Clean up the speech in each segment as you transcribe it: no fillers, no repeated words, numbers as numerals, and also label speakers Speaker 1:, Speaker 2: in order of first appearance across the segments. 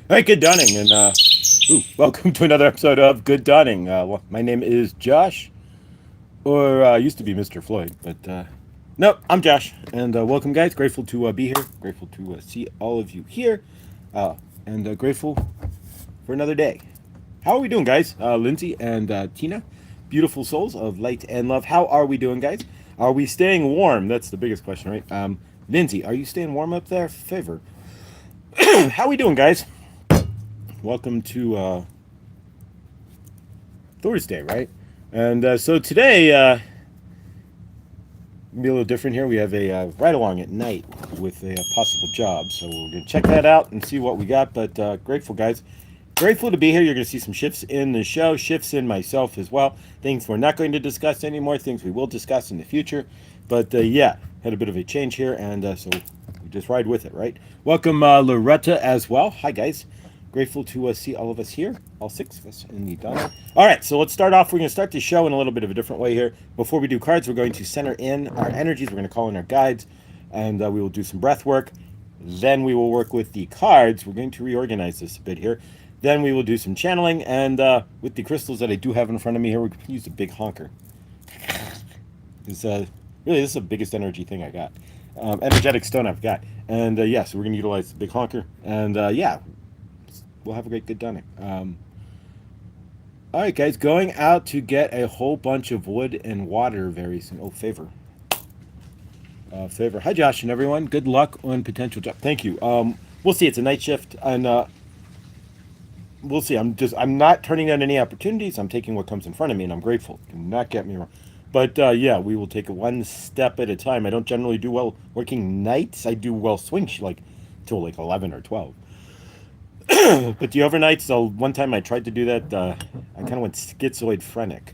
Speaker 1: Hey, good dawning, and welcome to another episode of Good Dawning. My name is Josh, or used to be Mr. Floyd, but no, I'm Josh, and welcome, guys. Grateful to be here. Grateful to see all of you here, and grateful for another day. How are we doing, guys? Lindsay and Tina, beautiful souls of light and love. How are we doing, guys? Are we staying warm? That's the biggest question, right? Lindsay, are you staying warm up there? Favor. How are we doing, guys? Welcome to Thursday, right? And so today, be a little different here. We have a ride along at night with a, possible job. So we're going to check that out and see what we got. But grateful, guys. Grateful to be here. You're going to see some shifts in the show, shifts in myself as well. Things we're not going to discuss anymore, things we will discuss in the future. But yeah, had a bit of a change here. And so we just ride with it, right? Welcome, Loretta, as well. Hi, guys. Grateful to see all of us here, all six of us in the diner. All right, so let's start off. We're going to start the show in a little bit of a different way here. Before we do cards, we're going to center in our energies. We're going to call in our guides, and we will do some breath work. Then we will work with the cards. We're going to reorganize this a bit here. Then we will do some channeling, and with the crystals that I do have in front of me here, we can use a big honker. It's, really, this is the biggest energy thing I got. Energetic stone I've got. And yeah, so we're going to utilize the big honker. And yeah, we'll have a great good done. All right, guys, going out to get a whole bunch of wood and water very soon. Oh, favor. Favor. Hi, Josh and everyone. Good luck on potential job. Thank you. We'll see. It's a night shift, and we'll see. I'm not turning down any opportunities. I'm taking what comes in front of me, and I'm grateful. Do not get me wrong. But yeah, we will take it one step at a time. I don't generally do well working nights. I do well swing like till like 11 or 12. But the overnight, so one time I tried to do that, I kind of went schizoid phrenic.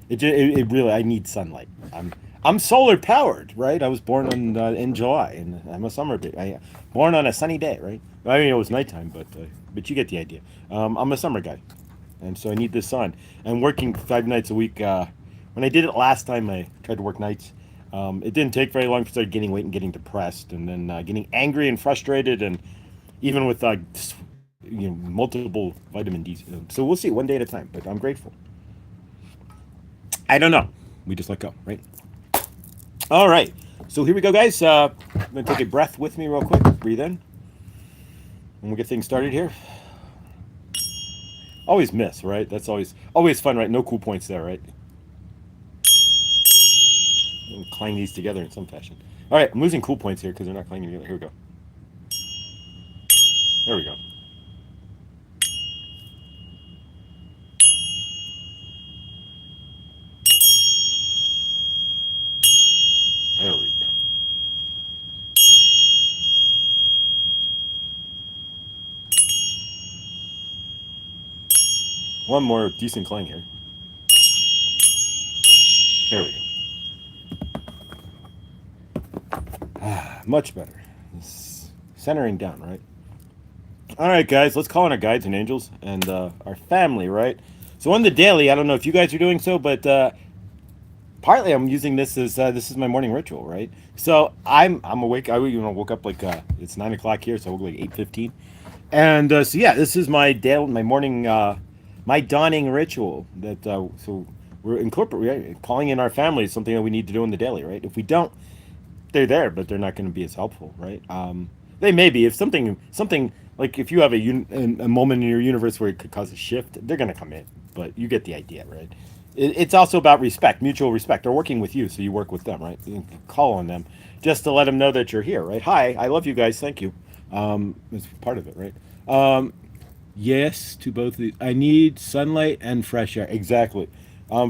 Speaker 1: It really, I need sunlight. I'm solar powered, right? I was born in July, and I'm a summer baby. Born on a sunny day, right? I mean, it was nighttime, but you get the idea. I'm a summer guy, and so I need the sun. And working 5 nights a week. When I did it last time, I tried to work nights. It didn't take very long. I started getting weight and getting depressed, and then getting angry and frustrated, and even with multiple vitamin D's. So we'll see one day at a time. But I'm grateful. I don't know. We just let go, right? All right. So here we go, guys. I'm gonna take a breath with me real quick. Breathe in, and we'll get things started here. Always miss, right? That's always fun, right? No cool points there, right? We'll clang these together in some fashion. All right, I'm losing cool points here because they're not clanging together. Here we go. There we go. There we go. One more decent clang here. There we go. Much better. It's centering down, right? All right, guys, let's call in our guides and angels and our family, right? So on the daily, I don't know if you guys are doing so, but partly I'm using this as this is my morning ritual, right? So I'm awake. I woke up like it's 9 o'clock here, so I woke like 8:15, and so yeah, this is my my morning my dawning ritual. That so we're incorporating calling in our family is something that we need to do in the daily, right? If we don't, they're there, but they're not going to be as helpful, right? They may be if something like if you have a moment in your universe where it could cause a shift, they're going to come in. But you get the idea, right? It's also about respect, mutual respect. They're working with you, so you work with them, right? You can call on them just to let them know that you're here, right? Hi, I love you guys. Thank you. It's part of it, right? Yes, to both of these. I need sunlight and fresh air. Exactly.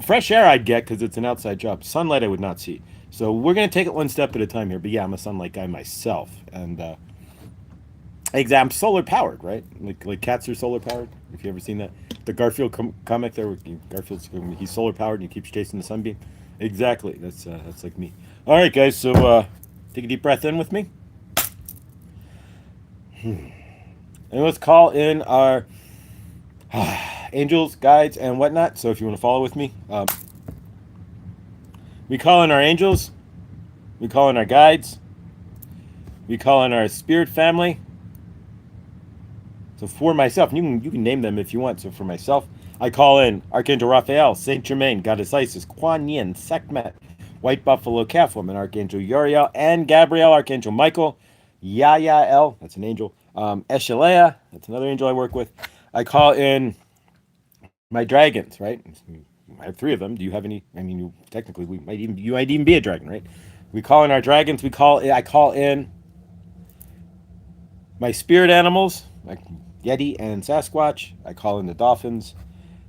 Speaker 1: Fresh air I'd get because it's an outside job. Sunlight I would not see. So we're gonna take it one step at a time here. But yeah, I'm a sunlight guy myself, and I'm solar powered, right? Like cats are solar powered. If you ever seen that, the Garfield comic there, Garfield's he's solar powered and he keeps chasing the sunbeam. Exactly. That's like me. All right, guys. So take a deep breath in with me, and let's call in our angels, guides, and whatnot. So if you want to follow with me, we call in our angels, we call in our guides, we call in our spirit family, So for myself, you can name them if you want. So for myself, I call in Archangel Raphael, Saint Germain, Goddess Isis, Kuan Yin, Sekhmet, White Buffalo Calf Woman, Archangel Uriel, and Gabriel, Archangel Michael, Yael, that's an angel, Eshelea, that's another angel I work with. I call in my dragons, right? I have three of them. Do you have any? I mean, technically, you might even be a dragon, right? We call in our dragons. I call in my spirit animals, like Yeti and Sasquatch. I call in the dolphins,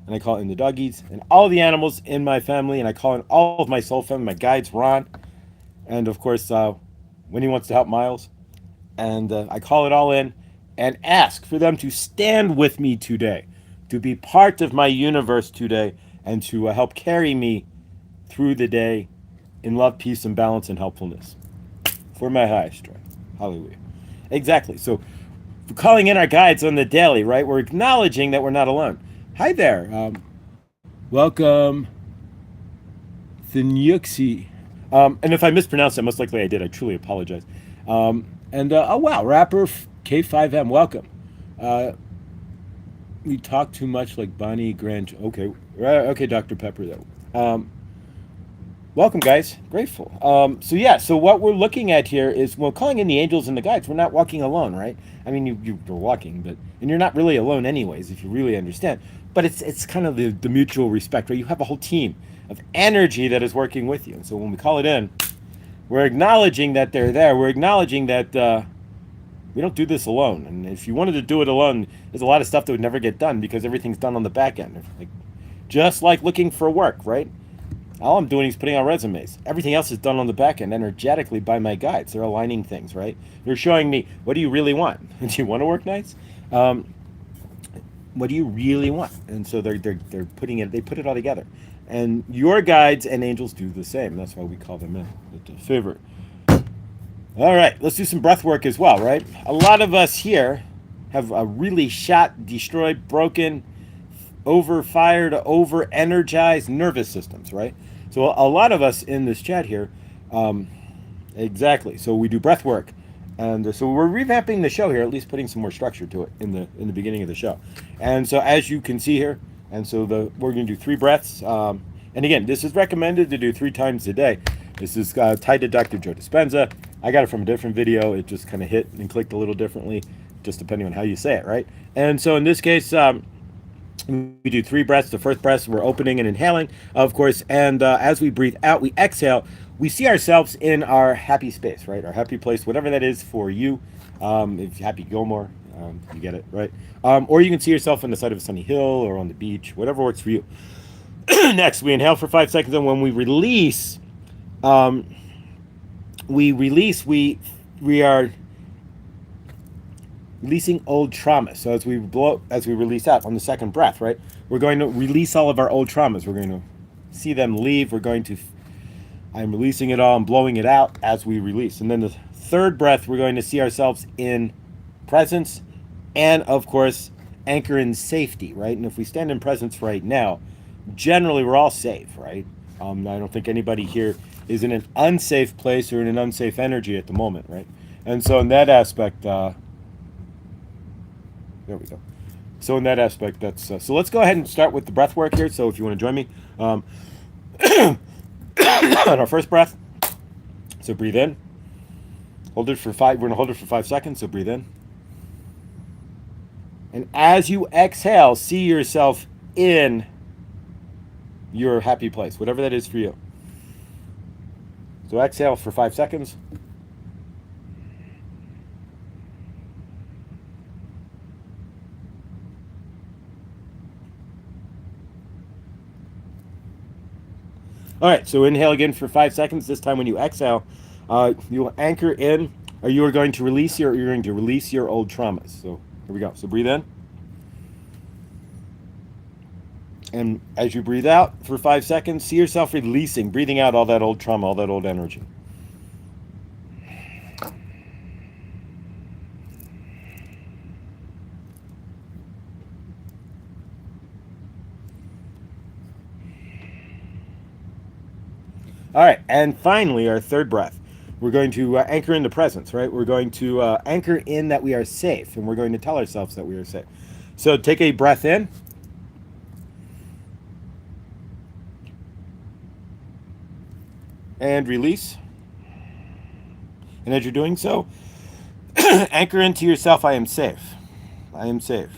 Speaker 1: and I call in the doggies, and all the animals in my family, and I call in all of my soul family, my guides, Ron, and of course, when he wants to help Miles. And I call it all in and ask for them to stand with me today, to be part of my universe today, and to help carry me through the day in love, peace, and balance and helpfulness for my highest joy. Hallelujah. Exactly. So, for calling in our guides on the daily, right? We're acknowledging that we're not alone. Hi there. Welcome, Thinyuxi. And if I mispronounced that, most likely I did. I truly apologize. Oh wow, rapper K5M, welcome. Uh, we talk too much like Bonnie Grant. Okay, okay, Dr. Pepper though. Welcome, guys. Grateful. So yeah, so what we're looking at here is, well, calling in the angels and the guides. We're not walking alone, right? I mean, you're walking, and you're not really alone, anyways, if you really understand. But it's kind of the mutual respect, right? You have a whole team of energy that is working with you, and so when we call it in, we're acknowledging that they're there. We're acknowledging that we don't do this alone. And if you wanted to do it alone, there's a lot of stuff that would never get done because everything's done on the back end. Like, just like looking for work, right? All I'm doing is putting out resumes. Everything else is done on the back end energetically by my guides. They're aligning things, right? They're showing me, what do you really want? Do you want to work nights? What do you really want? And so they're putting it. They put it all together. And your guides and angels do the same. That's why we call them in with a favor. All right, let's do some breath work as well, right? A lot of us here have a really shot, destroyed, broken, over-fired, over-energized nervous systems, right? So a lot of us in this chat here, exactly. So we do breath work, and so we're revamping the show here, at least putting some more structure to it in the beginning of the show. And so as you can see here, and so we're going to do 3 breaths. And again, this is recommended to do 3 times a day. This is tied to Dr. Joe Dispenza. I got it from a different video. It just kind of hit and clicked a little differently, just depending on how you say it, right? And so in this case, we do 3 breaths. The first breath, we're opening and inhaling, of course. And as we breathe out, we exhale. We see ourselves in our happy space, right? Our happy place, whatever that is for you. If you're happy Gilmore, you get it, right? Or you can see yourself on the side of a sunny hill or on the beach, whatever works for you. Next, we inhale for 5 seconds, and when we release, we are releasing old trauma. So as we release out on the second breath, right, we're going to release all of our old traumas. We're going to see them leave. I'm releasing it all. I'm blowing it out as we release. And then the third breath, we're going to see ourselves in presence, and of course, anchor in safety, right? And if we stand in presence right now, generally we're all safe, right? I don't think anybody here is in an unsafe place or in an unsafe energy at the moment, right? And so in that aspect, there we go. So in that aspect, that's so. Let's go ahead and start with the breath work here. So if you want to join me, on our first breath. So breathe in. Hold it for 5. We're gonna hold it for 5 seconds. So breathe in. And as you exhale, see yourself in your happy place, whatever that is for you. So exhale for 5 seconds. All right, so inhale again for 5 seconds. This time when you exhale, you will anchor in, or you're going to release your old traumas. So here we go. So breathe in. And as you breathe out for 5 seconds, see yourself releasing, breathing out all that old trauma, all that old energy. All right, and finally, our third breath. We're going to anchor in the presence, right? We're going to anchor in that we are safe, and we're going to tell ourselves that we are safe. So take a breath in. And release. And as you're doing so, anchor into yourself, I am safe. I am safe.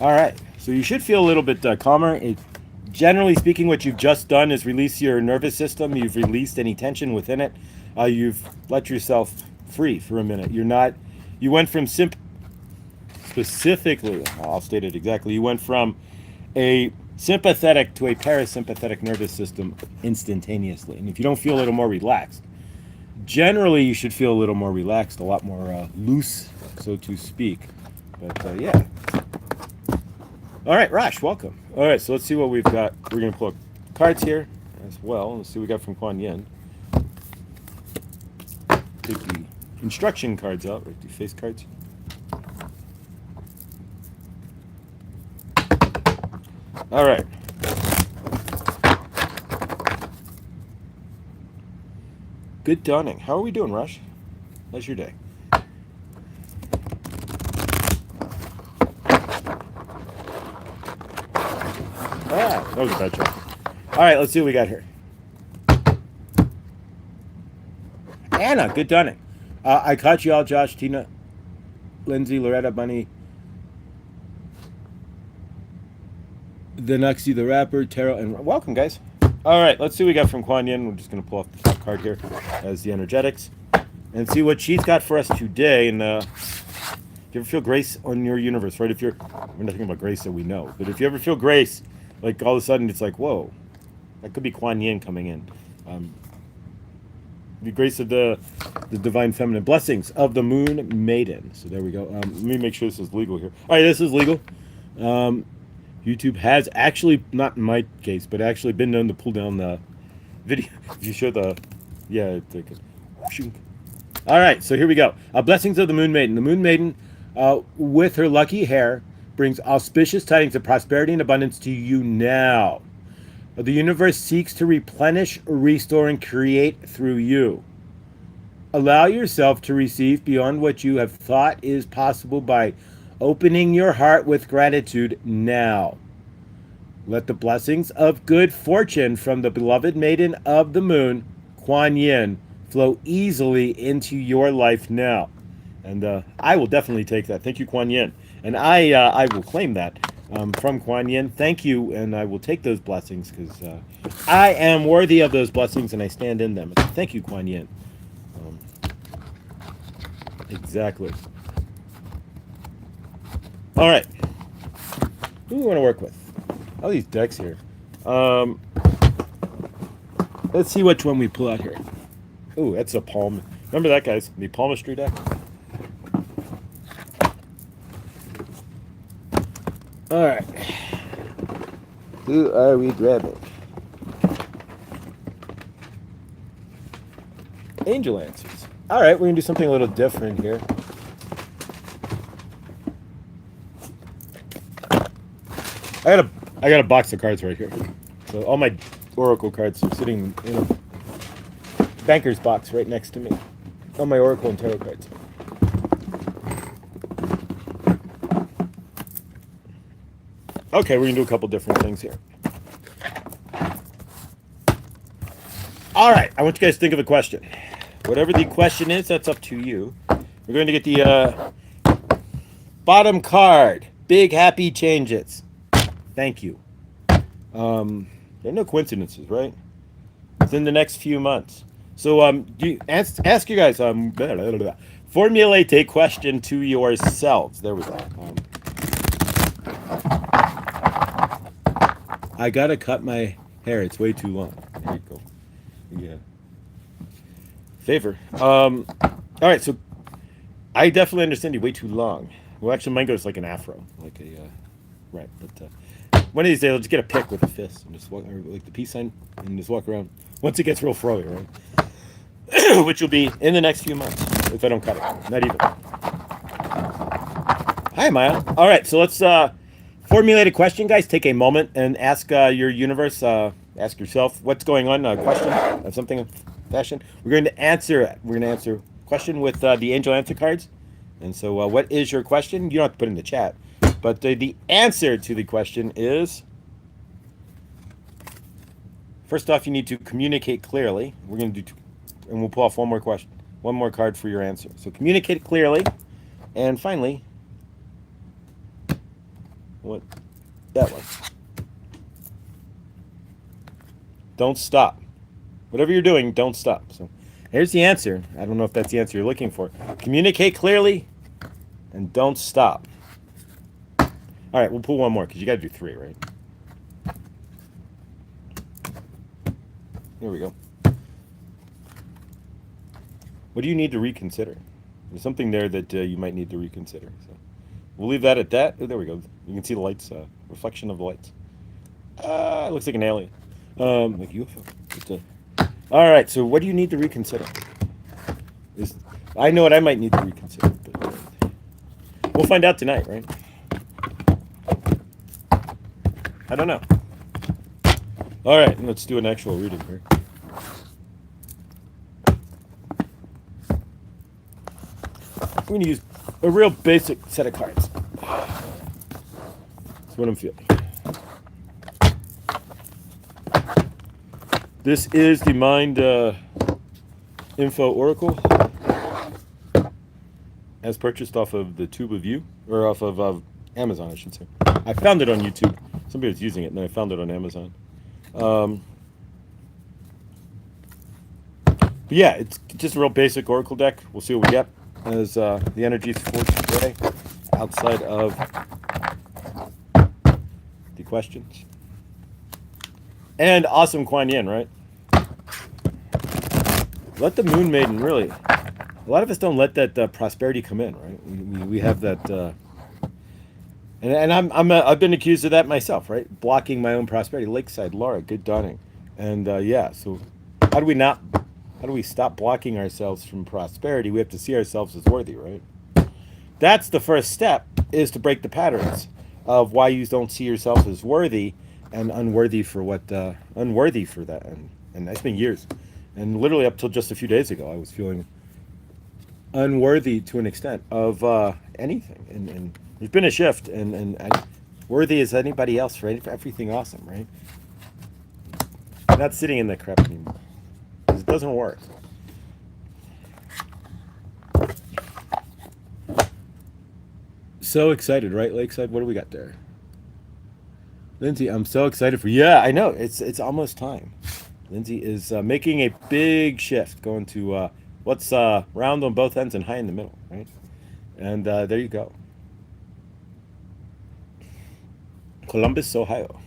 Speaker 1: All right, so you should feel a little bit calmer. Generally speaking, what you've just done is release your nervous system. You've released any tension within it. You've let yourself free for a minute. You went from specifically, I'll state it exactly, you went from a sympathetic to a parasympathetic nervous system instantaneously. And if you don't feel a little more relaxed, generally you should feel a little more relaxed, a lot more loose, so to speak. But yeah. All right, Rosh, welcome. All right, so let's see what we've got. We're going to pull cards here as well. Let's see what we got from Kuan Yin. Take the instruction cards out, right? The face cards. All right. Good dawning. How are we doing, Rush? How's your day? Ah, that was a bad shot. All right, let's see what we got here. Anna, good dawning. I caught you all, Josh, Tina, Lindsay, Loretta, Bunny, the Nuxie, the rapper, Taro, and welcome, guys. All right, let's see what we got from Kuan Yin. We're just going to pull off the top card here as the energetics and see what she's got for us today. And if you ever feel grace on your universe, right? We're not thinking about grace that we know, but if you ever feel grace, like all of a sudden it's like, whoa, that could be Kuan Yin coming in. The grace of the divine feminine, blessings of the moon maiden. So there we go. Let me make sure this is legal here. All right, this is legal. YouTube has actually, not in my case, but actually been known to pull down the video. If you show the, yeah, it's like a, all right, so here we go. Blessings of the moon maiden. The moon maiden, with her lucky hair, brings auspicious tidings of prosperity and abundance to you now. The universe seeks to replenish, restore, and create through you. Allow yourself to receive beyond what you have thought is possible by opening your heart with gratitude now. Let the blessings of good fortune from the beloved maiden of the moon, Kuan Yin, flow easily into your life now. And I will definitely take that. Thank you, Kuan Yin. And I will claim that from Kuan Yin. Thank you, and I will take those blessings because I am worthy of those blessings and I stand in them. Thank you, Kuan Yin. Exactly. All right. Who do we want to work with? All these decks here. Let's see which one we pull out here. Ooh, that's a palm. Remember that, guys? The palmistry deck. All right. Who are we grabbing? Angel answers. All right, we're gonna do something a little different here. I got a box of cards right here. So all my oracle cards are sitting in a banker's box right next to me. All my oracle and tarot cards. Okay, we're gonna do a couple different things here. All right, I want you guys to think of a question. Whatever the question is, that's up to you. We're going to get the bottom card. Big happy changes. Thank you. There are no coincidences, right? Within the next few months. So ask you guys, formulate a question to yourselves. There we go. I gotta cut my hair. It's way too long. There you go. Yeah. Favor. All right, so I definitely understand you way too long. Well, actually, mine goes like an afro, like a right. But one of these days, I'll just get a pick with a fist and just walk, or like the peace sign, and just walk around. Once it gets real froey, right? Which will be in the next few months if I don't cut it. Not even. Hi, Maya. All right, so let's Formulate a question, guys. Take a moment and ask your universe, ask yourself what's going on. A question of something of fashion. We're going to answer. We're going to answer question with the angel answer cards. And so, what is your question? You don't have to put it in the chat, but the answer to the question is. First off, you need to communicate clearly. We're going to do, and we'll pull off one more question, one more card for your answer. So communicate clearly, and finally, what that one. Don't stop. Whatever you're doing, don't stop. So here's the answer. I don't know if that's the answer you're looking for. Communicate clearly, and don't stop. All right, we'll pull one more because you got to do 3, right? Here we go. What do you need to reconsider? There's something there that you might need to reconsider. So we'll leave that at that. Oh, there we go. You can see the lights, reflection of the lights. It looks like an alien, like UFO. All right. So what do you need to reconsider? I know what I might need to reconsider, but we'll find out tonight, right? I don't know. All right, let's do an actual reading here. I'm going to use a real basic set of cards. That's what I'm feeling. This is the Mind Info Oracle, as purchased off of the Tube of You, or off of Amazon, I should say. I found it on YouTube. Somebody was using it, and then I found it on Amazon. But yeah, it's just a real basic oracle deck. We'll see what we get as the energies for today outside of the questions. And awesome Kuan Yin, right? Let the Moon Maiden, really. A lot of us don't let that prosperity come in, right? We have that... And I've been accused of that myself, right? Blocking my own prosperity. Lakeside, Laura, good dawning. And yeah, so how do we stop blocking ourselves from prosperity? We have to see ourselves as worthy, right? That's the first step, is to break the patterns of why you don't see yourself as worthy and unworthy for what, unworthy for that. And that's been years. And literally up till just a few days ago, I was feeling unworthy to an extent of anything. And there's been a shift, and worthy as anybody else for everything awesome, right? I'm not sitting in that crap anymore. It doesn't work. So excited, right, Lakeside? What do we got there? Lindsay, I'm so excited for you. Yeah, I know. It's almost time. Lindsay is making a big shift, going to what's round on both ends and high in the middle, right? And there you go. Columbus, Ohio.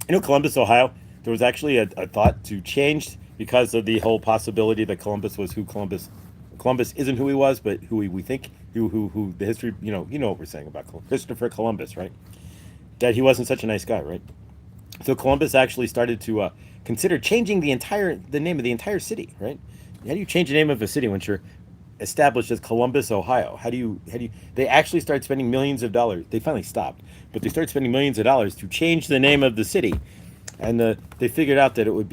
Speaker 1: Columbus, Ohio, there was actually a thought to change because of the whole possibility that Columbus was who Columbus isn't who he was, but who we think, who the history, you know what we're saying about Christopher Columbus, right? That he wasn't such a nice guy, right? So Columbus actually started to consider changing the name of the entire city, right? How do you change the name of a city once you're established as Columbus, Ohio? How do you? They actually started spending millions of dollars. They finally stopped, but they started spending millions of dollars to change the name of the city, and they figured out that it would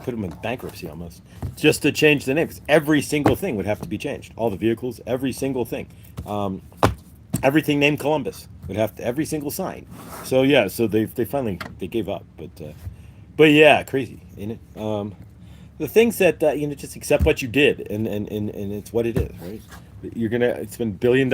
Speaker 1: put them in bankruptcy almost, just to change the name. Because every single thing would have to be changed. All the vehicles, every single thing, everything named Columbus would have to, every single sign. So yeah, so they finally gave up, but yeah, crazy, ain't it? The things that just accept what you did, and it's what it is, right? You're gonna spend $1 billion,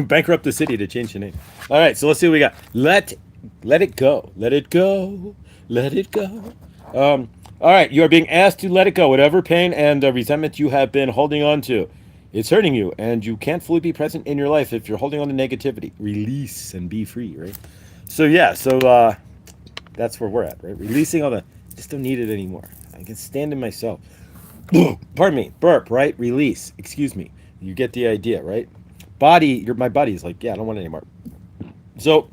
Speaker 1: bankrupt the city to change the name. All right, so let's see what we got. Let it go, let it go, let it go. All right, you are being asked to let it go, whatever pain and resentment you have been holding on to. It's hurting you, and you can't fully be present in your life if you're holding on to negativity. Release and be free, right? So yeah, that's where we're at, right? Releasing all the, just don't need it anymore. I can stand in myself. Pardon me, burp, right? Release, excuse me. You get the idea, right? My body is like, yeah, I don't want it anymore. So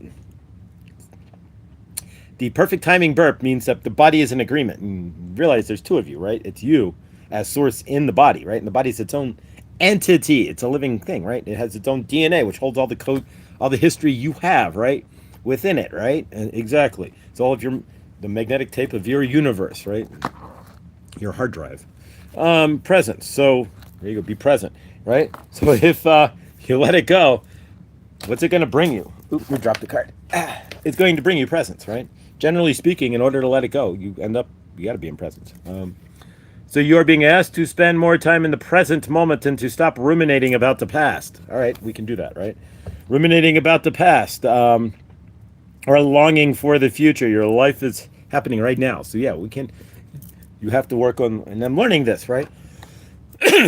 Speaker 1: the perfect timing burp means that the body is in agreement. And realize there's two of you, right? It's you as source in the body, right? And the body is its own entity. It's a living thing, right? It has its own DNA, which holds all the code, all the history you have, right? within it, right? And exactly. It's all of the magnetic tape of your universe, right? Your hard drive. Presence. So there you go. Be present, right? So if you let it go, what's it going to bring you? Oop, we dropped the card. It's going to bring you presence, right? Generally speaking, in order to let it go, you got to be in presence. So you're being asked to spend more time in the present moment and to stop ruminating about the past. All right, we can do that, right? Ruminating about the past, or longing for the future. Your life is happening right now. So yeah, we can. You have to work on, and I'm learning this, right?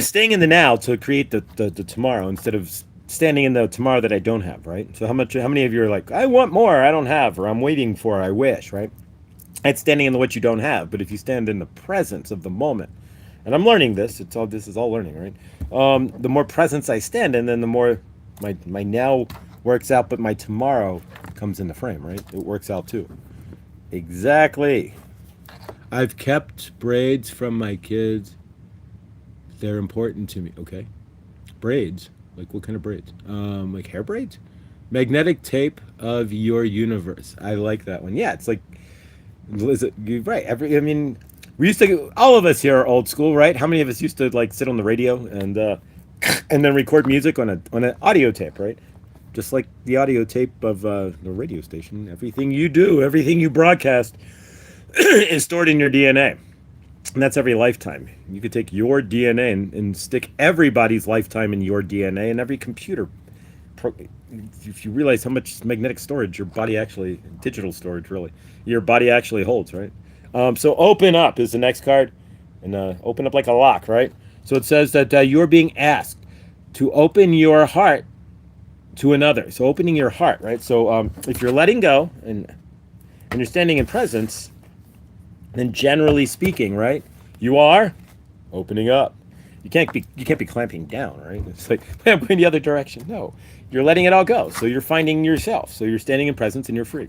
Speaker 1: Staying in the now to create the tomorrow instead of standing in the tomorrow that I don't have, right? So how many of you are like, I want more, I don't have, or I'm waiting for, I wish, right? It's standing in the what you don't have. But if you stand in the presence of the moment, and I'm learning this, this is all learning, right? The more presence I stand in, then the more my now works out, but my tomorrow comes in the frame, right? It works out too. Exactly. I've kept braids from my kids. They're important to me. Okay. Braids. Like what kind of braids? Like hair braids? Magnetic tape of your universe. I like that one. Yeah, it's like, is it, you're right. I mean, we used to, all of us here are old school, right? How many of us used to like sit on the radio and then record music on an audio tape, right? Just like the audio tape of the radio station. Everything you do, everything you broadcast is stored in your DNA. And that's every lifetime. You could take your DNA and stick everybody's lifetime in your DNA, and every computer. If you realize how much magnetic storage your body actually, digital storage really, your body actually holds, right? So open up is the next card, and open up like a lock, right? So it says that you're being asked to open your heart to another. So opening your heart, right? So if you're letting go and you're standing in presence, then generally speaking, right, you are opening up. You can't be clamping down, right? It's like, I'm going the other direction. No, you're letting it all go. So you're finding yourself. So you're standing in presence and you're free.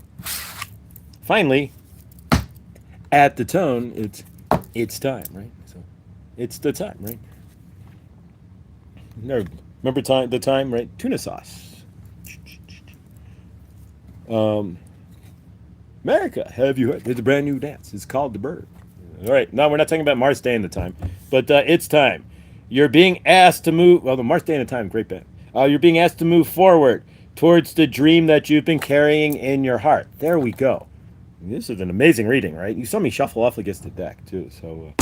Speaker 1: Finally, at the tone, it's time, right? So it's the time, right? Remember the time, right? Tuna sauce. America, have you heard? There's a brand new dance. It's called the bird. All right, now we're not talking about Mars Day and the Time, but it's time. You're being asked to move. Well, the Mars Day and the Time, great band. You're being asked to move forward towards the dream that you've been carrying in your heart. There we go. This is an amazing reading, right? You saw me shuffle off against the deck too, so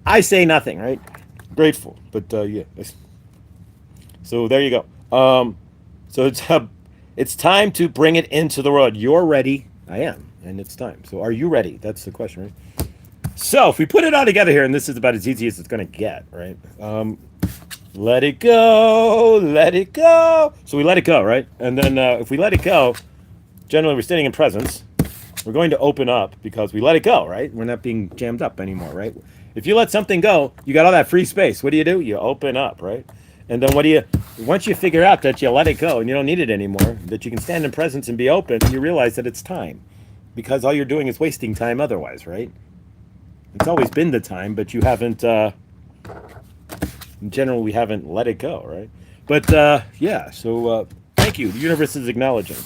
Speaker 1: I say nothing, right? Grateful, but yeah. So there you go. So it's time to bring it into the world. You're ready. I am, and it's time. So are you ready? That's the question, right? So if we put it all together here, and this is about as easy as it's going to get, right? Let it go, let it go. So we let it go, right? And then if we let it go, generally we're standing in presence. We're going to open up because we let it go, right? We're not being jammed up anymore, right? If you let something go, you got all that free space. What do? You open up, right? And then once you figure out that you let it go and you don't need it anymore, that you can stand in presence and be open, you realize that it's time. Because all you're doing is wasting time otherwise, right? It's always been the time, but you haven't, in general, we haven't let it go, right? But, yeah, so thank you. The universe is acknowledging,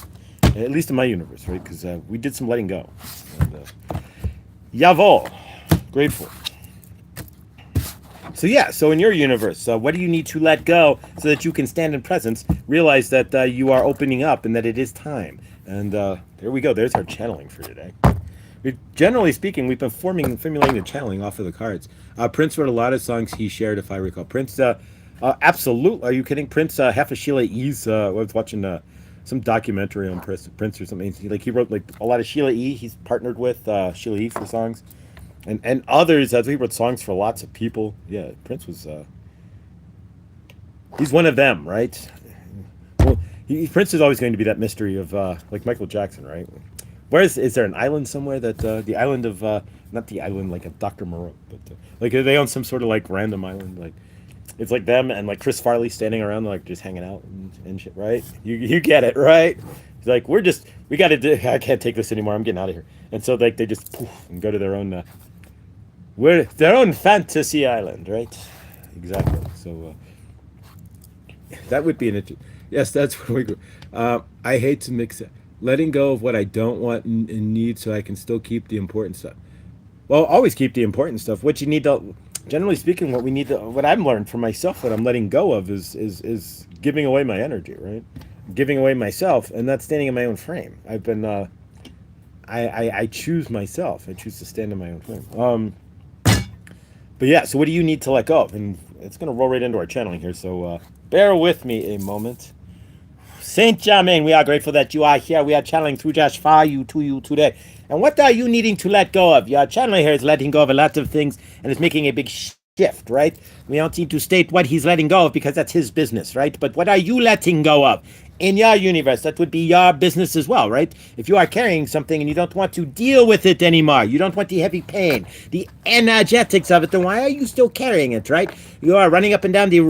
Speaker 1: at least in my universe, right? Because we did some letting go. And, Jawohl. Grateful. So yeah, so in your universe, what do you need to let go so that you can stand in presence, realize that you are opening up and that it is time. And there we go. There's our channeling for today. Generally speaking, we've been formulating the channeling off of the cards. Prince wrote a lot of songs he shared, if I recall. Prince, absolutely. Are you kidding? Prince, half of Sheila E.'s, I was watching some documentary on Prince or something. He wrote like a lot of Sheila E. He's partnered with Sheila E. for songs. And others, he wrote songs for lots of people. Yeah, Prince was, he's one of them, right? Well, Prince is always going to be that mystery of, like Michael Jackson, right? Is there an island somewhere that, the island of, not the island like a Dr. Moreau, but, like they own some sort of like random island, like, it's like them and like Chris Farley standing around like just hanging out and shit, right? You get it, right? It's like, we got to do, I can't take this anymore, I'm getting out of here. And so like they just poof, and go to their own, their own fantasy island, right? Exactly. So that would be an interesting. Yes, that's where we go. I hate to mix it. letting go of what I don't want and need so I can still keep the important stuff. Well, always keep the important stuff. What you need to, generally speaking, what we need to, what I've learned for myself, what I'm letting go of is giving away my energy, right? Giving away myself and not standing in my own frame. I've been, I choose myself. I choose to stand in my own frame. But yeah, so what do you need to let go of? And it's gonna roll right into our channeling here. So bear with me a moment. Saint Germain, we are grateful that you are here. We are channeling through Josh for you to you today. And what are you needing to let go of? Your channeling here is letting go of a lot of things and it's making a big shift, right? We don't need to state what he's letting go of because that's his business, right? But what are you letting go of? In your universe, that would be your business as well, right? If you are carrying something and you don't want to deal with it anymore, you don't want the heavy pain, the energetics of it, then why are you still carrying it, right? You are running up and down the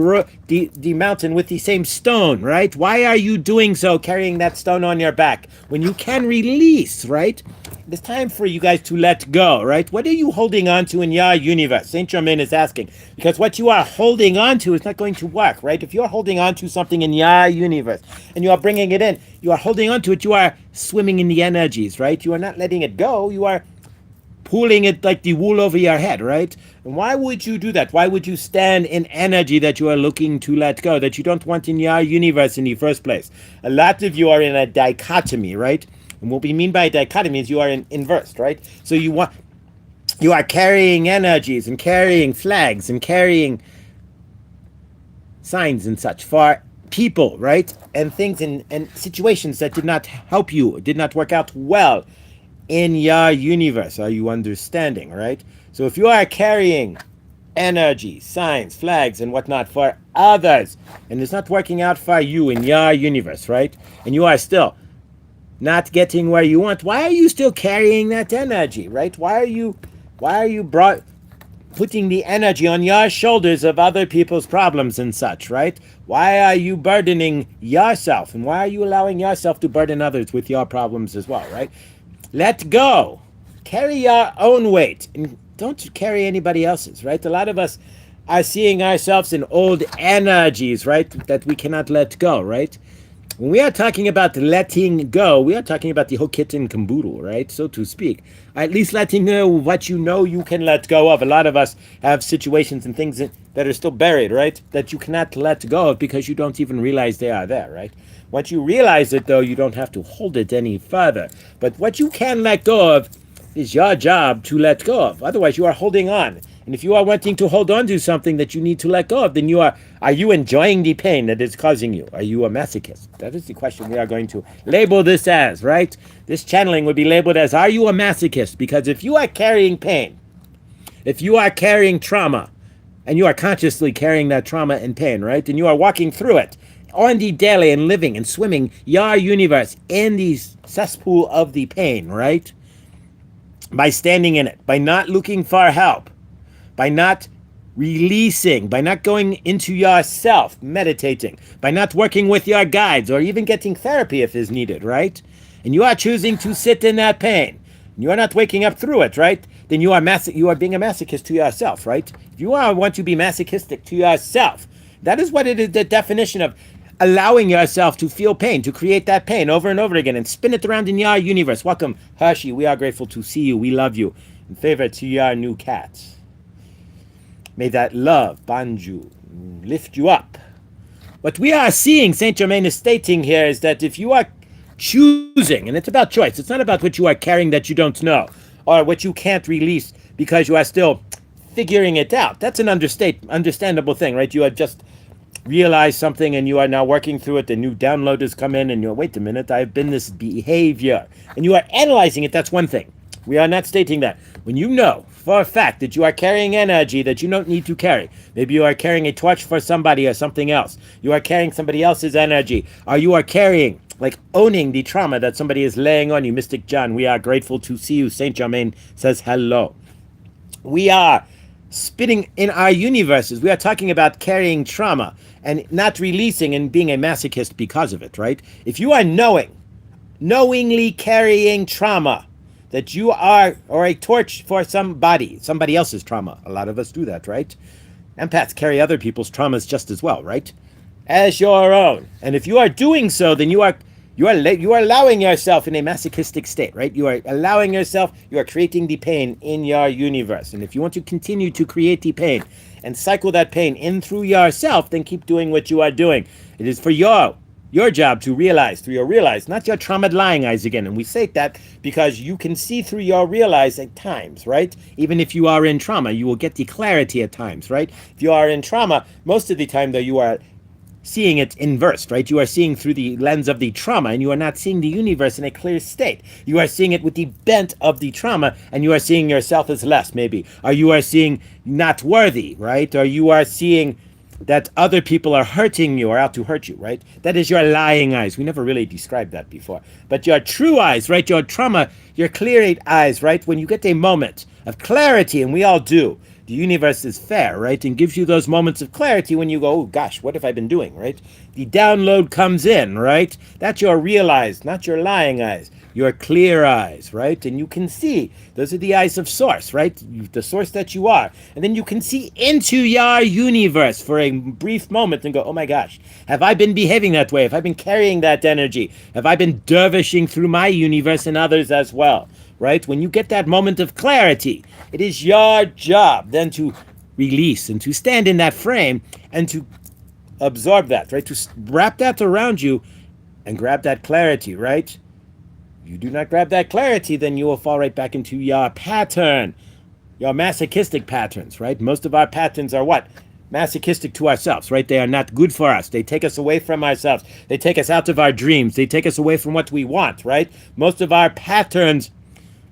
Speaker 1: mountain with the same stone, right? Why are you doing so, carrying that stone on your back when you can release, right? It's time for you guys to let go, right? What are you holding on to in your universe? Saint Germain is asking. Because what you are holding on to is not going to work, right? If you're holding on to something in your universe and you are bringing it in, you are holding on to it, you are swimming in the energies, right? You are not letting it go. You are pulling it like the wool over your head, right? And why would you do that? Why would you stand in energy that you are looking to let go, that you don't want in your universe in the first place? A lot of you are in a dichotomy, right? And what we mean by dichotomy is you are in inverse, right? So you are carrying energies and carrying flags and carrying signs and such for people, right? And things and situations that did not help you, did not work out well in your universe. Are you understanding, right? So if you are carrying energy, signs, flags, and whatnot for others, and it's not working out for you in your universe, right? And you are still not getting where you want, why are you still carrying that energy, right? Why are you putting the energy on your shoulders of other people's problems and such, right? Why are you burdening yourself? And why are you allowing yourself to burden others with your problems as well, right? Let go. Carry your own weight and don't carry anybody else's, right? A lot of us are seeing ourselves in old energies, right? That we cannot let go, right? When we are talking about letting go, we are talking about the whole kit and caboodle, right? So to speak. At least letting go what you know you can let go of. A lot of us have situations and things that are still buried, right? That you cannot let go of because you don't even realize they are there, right? Once you realize it, though, you don't have to hold it any further. But what you can let go of is your job to let go of. Otherwise, you are holding on. And if you are wanting to hold on to something that you need to let go of, then are you enjoying the pain that is causing you? Are you a masochist? That is the question we are going to label this as, right? This channeling would be labeled as, are you a masochist? Because if you are carrying pain, if you are carrying trauma, and you are consciously carrying that trauma and pain, right? And you are walking through it on the daily and living and swimming your universe in the cesspool of the pain, right? By standing in it, by not looking for help, by not releasing, by not going into yourself, meditating, by not working with your guides or even getting therapy if is needed, right? And you are choosing to sit in that pain. And you are not waking up through it, right? Then you are being a masochist to yourself, right? If you want to be masochistic to yourself, that is what it is, the definition of allowing yourself to feel pain, to create that pain over and over again and spin it around in your universe. Welcome, Hershey. We are grateful to see you. We love you. In favor to your new cats. May that love bond you, lift you up. What we are seeing, Saint Germain is stating here, is that if you are choosing, and it's about choice, it's not about what you are carrying that you don't know, or what you can't release because you are still figuring it out. That's an understandable thing, right? You have just realized something and you are now working through it, the new download has come in and you're, wait a minute, I've been this behavior. And you are analyzing it, that's one thing. We are not stating that. When you know for a fact that you are carrying energy that you don't need to carry, maybe you are carrying a torch for somebody or something else, you are carrying somebody else's energy, or you are carrying, like owning the trauma that somebody is laying on you. Mystic John, we are grateful to see you. Saint Germain says hello. We are spitting in our universes. We are talking about carrying trauma and not releasing and being a masochist because of it, right? If you are knowingly carrying trauma, that you are, or a torch for somebody else's trauma. A lot of us do that, right? Empaths carry other people's traumas just as well, right? As your own. And if you are doing so, then you are You are allowing yourself in a masochistic state, right? You are allowing yourself, you are creating the pain in your universe. And if you want to continue to create the pain and cycle that pain in through yourself, then keep doing what you are doing. It is for your job to realize through your realize, not your traumatized lying eyes again. And we say that because you can see through your realize at times, right? Even if you are in trauma, you will get the clarity at times, right? If you are in trauma, most of the time though, you are seeing it inversed, right? You are seeing through the lens of the trauma, and you are not seeing the universe in a clear state. You are seeing it with the bent of the trauma, and you are seeing yourself as less, maybe. Or you are seeing not worthy, right? Or you are seeing that other people are hurting you or out to hurt you, right? That is your lying eyes. We never really described that before. But your true eyes, right? Your trauma, your clear eyes, right? When you get a moment of clarity, and we all do, the universe is fair, right? And gives you those moments of clarity when you go, oh gosh, what have I been doing, right? The download comes in, right? That's your real eyes, not your lying eyes. Your clear eyes, right? And you can see. Those are the eyes of source, right? The source that you are. And then you can see into your universe for a brief moment and go, oh my gosh, have I been behaving that way? Have I been carrying that energy? Have I been dervishing through my universe and others as well? Right? When you get that moment of clarity, it is your job then to release and to stand in that frame and to absorb that, right? To wrap that around you and grab that clarity, right? You do not grab that clarity, then you will fall right back into your pattern, your masochistic patterns, right? Most of our patterns are what? Masochistic to ourselves, right? They are not good for us. They take us away from ourselves. They take us out of our dreams. They take us away from what we want, right? Most of our patterns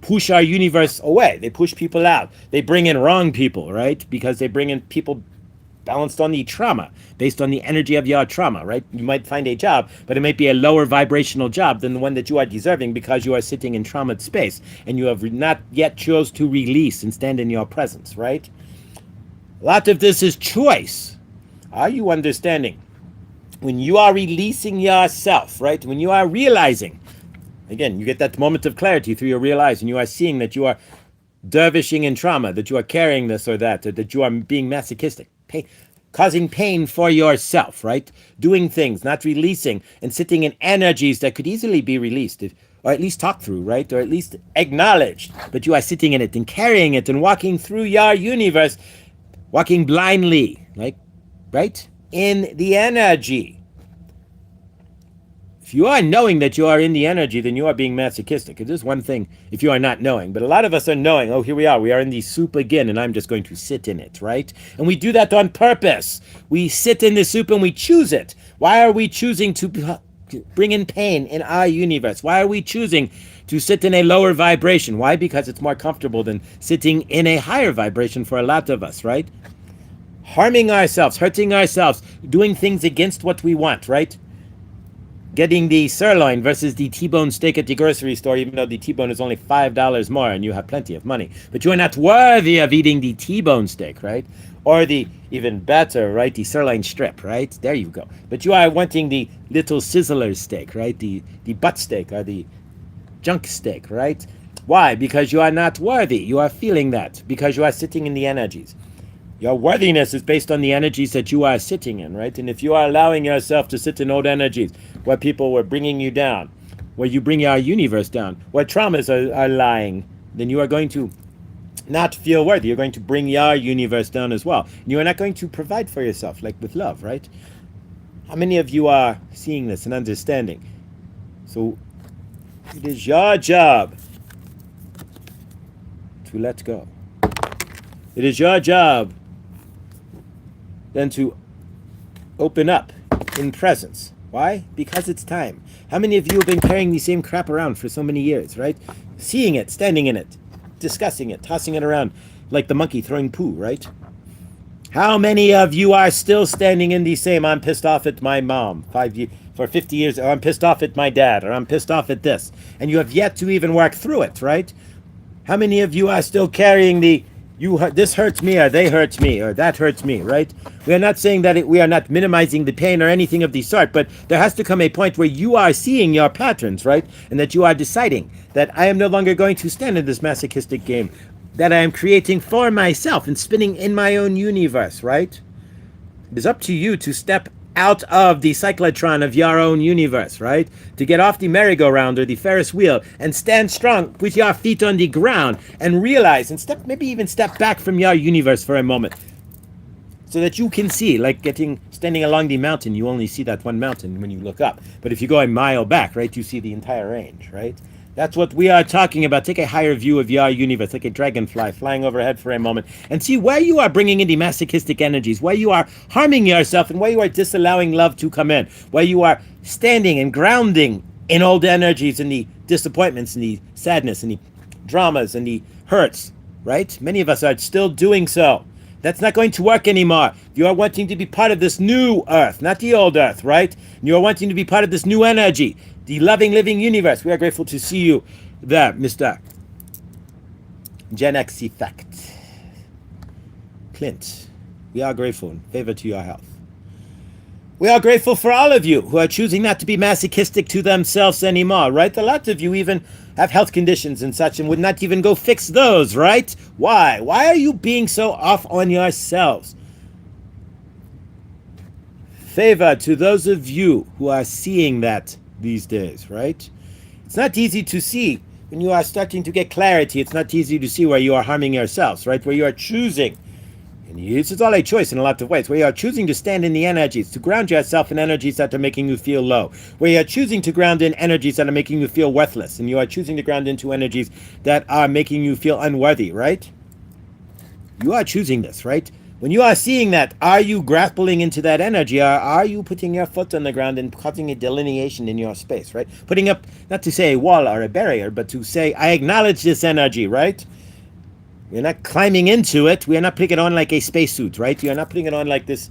Speaker 1: push our universe away. They push people out. They bring in wrong people, right? Because they bring in people balanced on the trauma, based on the energy of your trauma, right? You might find a job, but it might be a lower vibrational job than the one that you are deserving because you are sitting in traumatized space and you have not yet chose to release and stand in your presence, right? A lot of this is choice. Are you understanding? When you are releasing yourself, right? When you are realizing, again, you get that moment of clarity through your real eyes, and you are seeing that you are dervishing in trauma, that you are carrying this or that you are being masochistic, causing pain for yourself, right? Doing things, not releasing, and sitting in energies that could easily be released, or at least talked through, right? Or at least acknowledged, but you are sitting in it and carrying it and walking through your universe, walking blindly, like, right? In the energy. If you are knowing that you are in the energy, then you are being masochistic. It is one thing if you are not knowing. But a lot of us are knowing, oh, here we are in the soup again, and I'm just going to sit in it, right? And we do that on purpose. We sit in the soup and we choose it. Why are we choosing to bring in pain in our universe? Why are we choosing to sit in a lower vibration? Why? Because it's more comfortable than sitting in a higher vibration for a lot of us, right? Harming ourselves, hurting ourselves, doing things against what we want, right? Getting the sirloin versus the T-bone steak at the grocery store, even though the T-bone is only $5 more and you have plenty of money. But you are not worthy of eating the T-bone steak, right? Or the, even better, right, the sirloin strip, right? There you go. But you are wanting the little sizzler steak, right? The butt steak or the junk steak, right? Why? Because you are not worthy. You are feeling that because you are sitting in the energies. Your worthiness is based on the energies that you are sitting in, right? And if you are allowing yourself to sit in old energies where people were bringing you down, where you bring your universe down, where traumas are lying, then you are going to not feel worthy. You're going to bring your universe down as well. And you are not going to provide for yourself, like with love, right? How many of you are seeing this and understanding? So it is your job to let go. It is your job then to open up in presence. Why? Because it's time. How many of you have been carrying the same crap around for so many years, right? Seeing it, standing in it, discussing it, tossing it around like the monkey throwing poo, right? How many of you are still standing in the same, I'm pissed off at my mom for 50 years, or I'm pissed off at my dad, or I'm pissed off at this, and you have yet to even work through it, right? How many of you are still carrying the this hurts me, or they hurt me, or that hurts me, right? We are not saying that we are not minimizing the pain or anything of the sort, but there has to come a point where you are seeing your patterns, right? And that you are deciding that I am no longer going to stand in this masochistic game that I am creating for myself and spinning in my own universe, right? It is up to you to step out of the cyclotron of your own universe, right? To get off the merry-go-round or the Ferris wheel and stand strong with your feet on the ground and realize and maybe even step back from your universe for a moment so that you can see, like standing along the mountain, you only see that one mountain when you look up. But if you go a mile back, right, you see the entire range, right? That's what we are talking about. Take a higher view of your universe, like a dragonfly flying overhead for a moment, and see where you are bringing in the masochistic energies, where you are harming yourself, and where you are disallowing love to come in, where you are standing and grounding in old energies and the disappointments and the sadness and the dramas and the hurts, right? Many of us are still doing so. That's not going to work anymore. You are wanting to be part of this new earth, not the old earth, right? You are wanting to be part of this new energy, the loving, living universe. We are grateful to see you there, Mr. Gen X Effect. Clint, we are grateful in favor to your health. We are grateful for all of you who are choosing not to be masochistic to themselves anymore, right? A lot of you even have health conditions and such and would not even go fix those, right? Why? Why are you being so off on yourselves? Favor to those of you who are seeing that these days, right? It's not easy to see when you are starting to get clarity. It's not easy to see where you are harming yourselves, right? Where you are choosing. And it's all a choice in a lot of ways, where you are choosing to stand in the energies, to ground yourself in energies that are making you feel low, where you are choosing to ground in energies that are making you feel worthless, and you are choosing to ground into energies that are making you feel unworthy, right? You are choosing this, right? When you are seeing that, are you grappling into that energy, or are you putting your foot on the ground and causing a delineation in your space, right? Putting up, not to say a wall or a barrier, but to say, I acknowledge this energy, right? We're not climbing into it. We are not putting it on like a spacesuit, right? You are not putting it on like this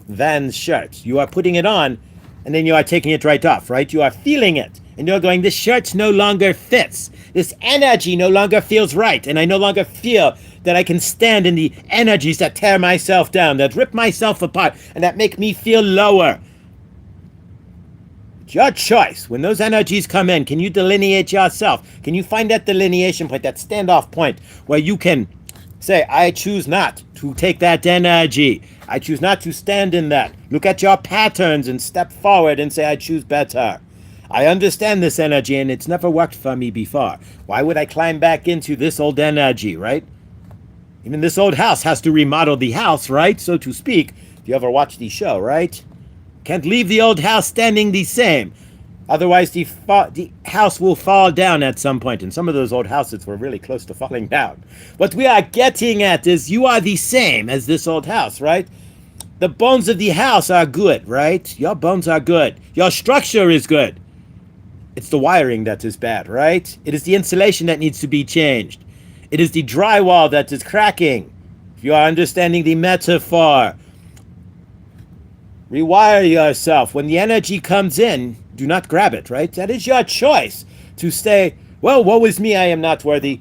Speaker 1: Vans shirt. You are putting it on, and then you are taking it right off, right? You are feeling it, and you're going, this shirt no longer fits. This energy no longer feels right, and I no longer feel that I can stand in the energies that tear myself down, that rip myself apart, and that make me feel lower. It's your choice. When those energies come in, can you delineate yourself? Can you find that delineation point, that standoff point, where you can say, I choose not to take that energy. I choose not to stand in that. Look at your patterns and step forward and say, I choose better. I understand this energy, and it's never worked for me before. Why would I climb back into this old energy, right? Even this old house has to remodel the house, right? So to speak, if you ever watch the show, right? Can't leave the old house standing the same. Otherwise, the house will fall down at some point. And some of those old houses were really close to falling down. What we are getting at is you are the same as this old house, right? The bones of the house are good, right? Your bones are good. Your structure is good. It's the wiring that is bad, right? It is the insulation that needs to be changed. It is the drywall that is cracking. If you are understanding the metaphor, rewire yourself. When the energy comes in, do not grab it, right? That is your choice to say, well, woe is me, I am not worthy.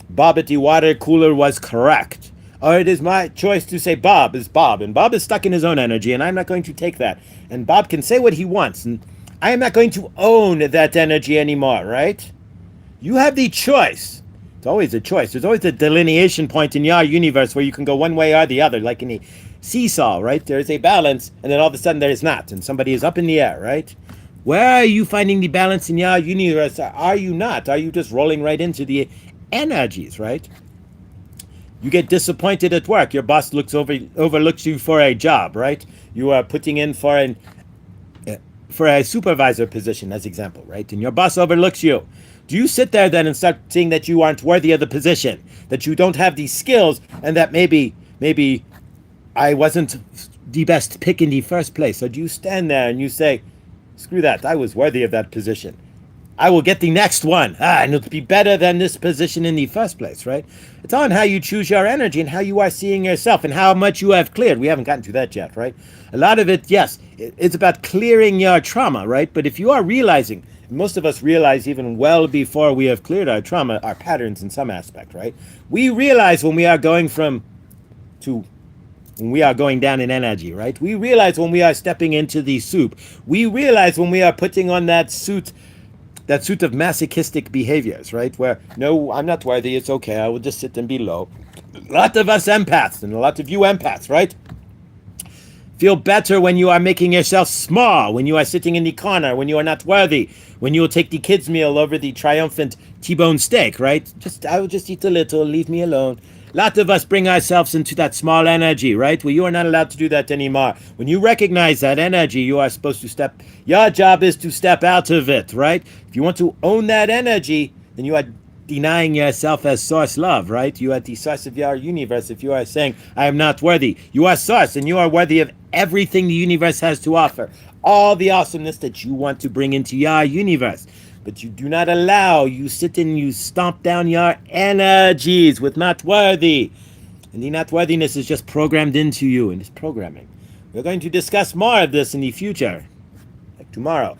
Speaker 1: Bob at the water cooler was correct. Or it is my choice to say Bob is Bob, and Bob is stuck in his own energy, and I'm not going to take that. And Bob can say what he wants, and I am not going to own that energy anymore, right? You have the choice. It's always a choice. There's always a delineation point in your universe where you can go one way or the other, like in a seesaw, right? There's a balance, and then all of a sudden there is not, and somebody is up in the air, right? Where are you finding the balance in your universe? Are you not? Are you just rolling right into the energies, right? You get disappointed at work. Your boss overlooks you for a job, right? You are putting in for a supervisor position, as example, right? And your boss overlooks you. Do you sit there then and start seeing that you aren't worthy of the position, that you don't have these skills, and that maybe I wasn't the best pick in the first place? Or do you stand there and you say, screw that, I was worthy of that position. I will get the next one. And it'll be better than this position in the first place, right? It's on how you choose your energy and how you are seeing yourself and how much you have cleared. We haven't gotten to that yet, right? A lot of it, yes, it's about clearing your trauma, right? But if you are realizing, most of us realize even well before we have cleared our trauma, our patterns in some aspect, right? We realize when we are going when we are going down in energy, right? We realize when we are stepping into the soup. We realize when we are putting on that suit of masochistic behaviors, right? Where, no, I'm not worthy, it's okay, I will just sit and be low. A lot of us empaths, and a lot of you empaths, right? Feel better when you are making yourself small, when you are sitting in the corner, when you are not worthy, when you will take the kids' meal over the triumphant T-bone steak, right? I will just eat a little, leave me alone. A lot of us bring ourselves into that small energy, right? Well, you are not allowed to do that anymore. When you recognize that energy, you are supposed to step. Your job is to step out of it, right? If you want to own that energy, then you are denying yourself as source love, right? You are the source of your universe. If you are saying, I am not worthy, you are source and you are worthy of everything the universe has to offer. All the awesomeness that you want to bring into your universe. But you do not allow, you sit and you stomp down your energies with not worthy. And the not worthiness is just programmed into you, and it's programming. We're going to discuss more of this in the future, like tomorrow.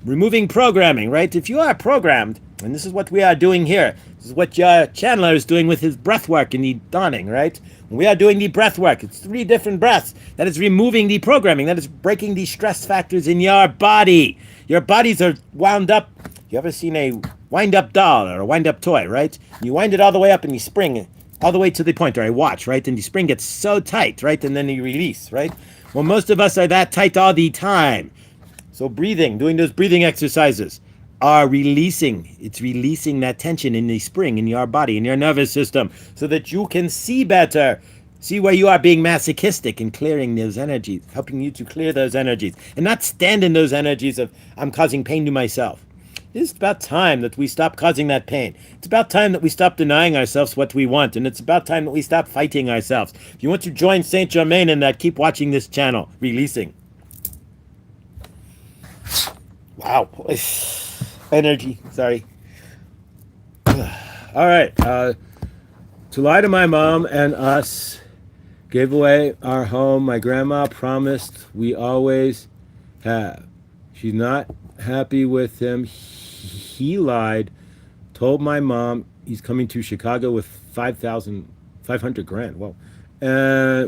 Speaker 1: Removing programming, right? If you are programmed, and this is what we are doing here, this is what your channeler is doing with his breath work in the dawning, right? When we are doing the breath work, it's 3 different breaths. That is removing the programming. That is breaking the stress factors in your body. Your bodies are wound up. You ever seen a wind-up doll or a wind-up toy, right? You wind it all the way up and you spring all the way to the point, or a watch, right? And the spring gets so tight, right? And then you release, right? Well, most of us are that tight all the time. So breathing, doing those breathing exercises are releasing. It's releasing that tension in the spring, in your body, in your nervous system, so that you can see better. See where you are being masochistic and clearing those energies, helping you to clear those energies, and not stand in those energies of, I'm causing pain to myself. It's about time that we stop causing that pain. It's about time that we stop denying ourselves what we want, and it's about time that we stop fighting ourselves. If you want to join Saint Germain in that, keep watching this channel, Releasing. Wow. Energy. Sorry. All right. To lie to my mom and us, gave away our home. My grandma promised we always have. She's not happy with him. He lied. Told my mom he's coming to Chicago with 500 grand. Whoa.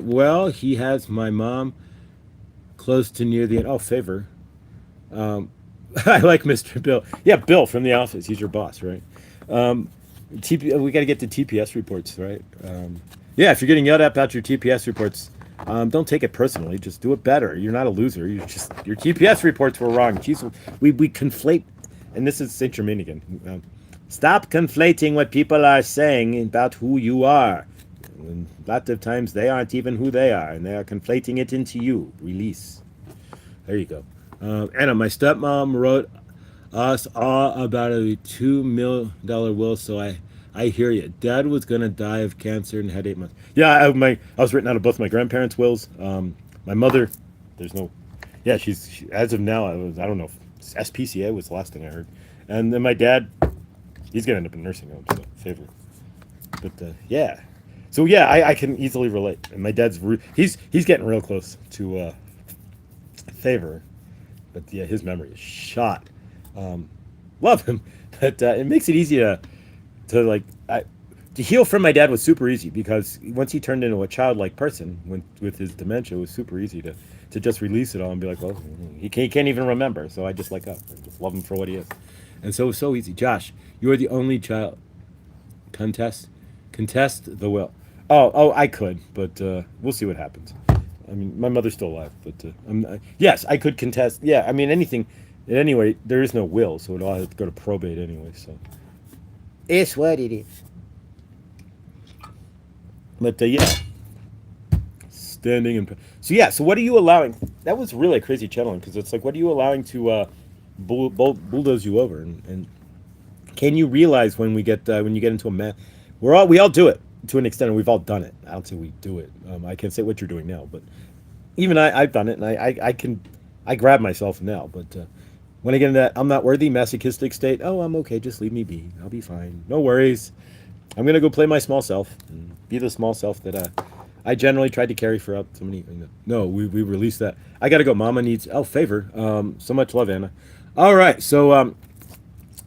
Speaker 1: Well, he has my mom close to near the end. Oh, favor. I like Mr. Bill. Yeah, Bill from the office. He's your boss, right? We got to get the TPS reports, right? Yeah, if you're getting yelled at about your TPS reports, don't take it personally. Just do it better. You're not a loser. Your TPS reports were wrong. Jeez, we conflate, and this is Saint Germain again. Stop conflating what people are saying about who you are. And a lot of times they aren't even who they are, and they are conflating it into you. Release. There you go. Anna, my stepmom wrote us all about a $2 million will, so I hear you. Dad was gonna die of cancer and had 8 months. Yeah, I was written out of both my grandparents' wills. My mother, there's no, yeah, she as of now, I don't know, SPCA was the last thing I heard, and then my dad, he's gonna end up in a nursing home, so favor. But yeah, so yeah, I can easily relate. And my dad's he's getting real close to favor. But yeah, his memory is shot. Love him, but it makes it easy to heal from my dad was super easy, because once he turned into a childlike person with his dementia, it was super easy to just release it all and be like, well, he can't even remember, so I just let go. I just love him for what he is, and so it was so easy. Josh, you are the only child. Contest the will. Oh, I could, but we'll see what happens. I mean, my mother's still alive, but yes, I could contest. Yeah, I mean, anything. Anyway, there is no will, so it'll have to go to probate anyway. So it's what it is. But yeah, standing and so yeah. So what are you allowing? That was really a crazy channeling, because it's like, what are you allowing to bulldoze you over? And can you realize when you get into a mess? We all do it to an extent, and we've all done it. I don't say we do it. I can't say what you're doing now, but even I've done it, and I grab myself now. But when I get in that I'm not worthy masochistic state, oh, I'm okay, just leave me be. I'll be fine. No worries. I'm gonna go play my small self and be the small self that I generally tried to carry for out so many. No, we released that. I gotta go. Mama needs favor. So much love, Anna. All right, so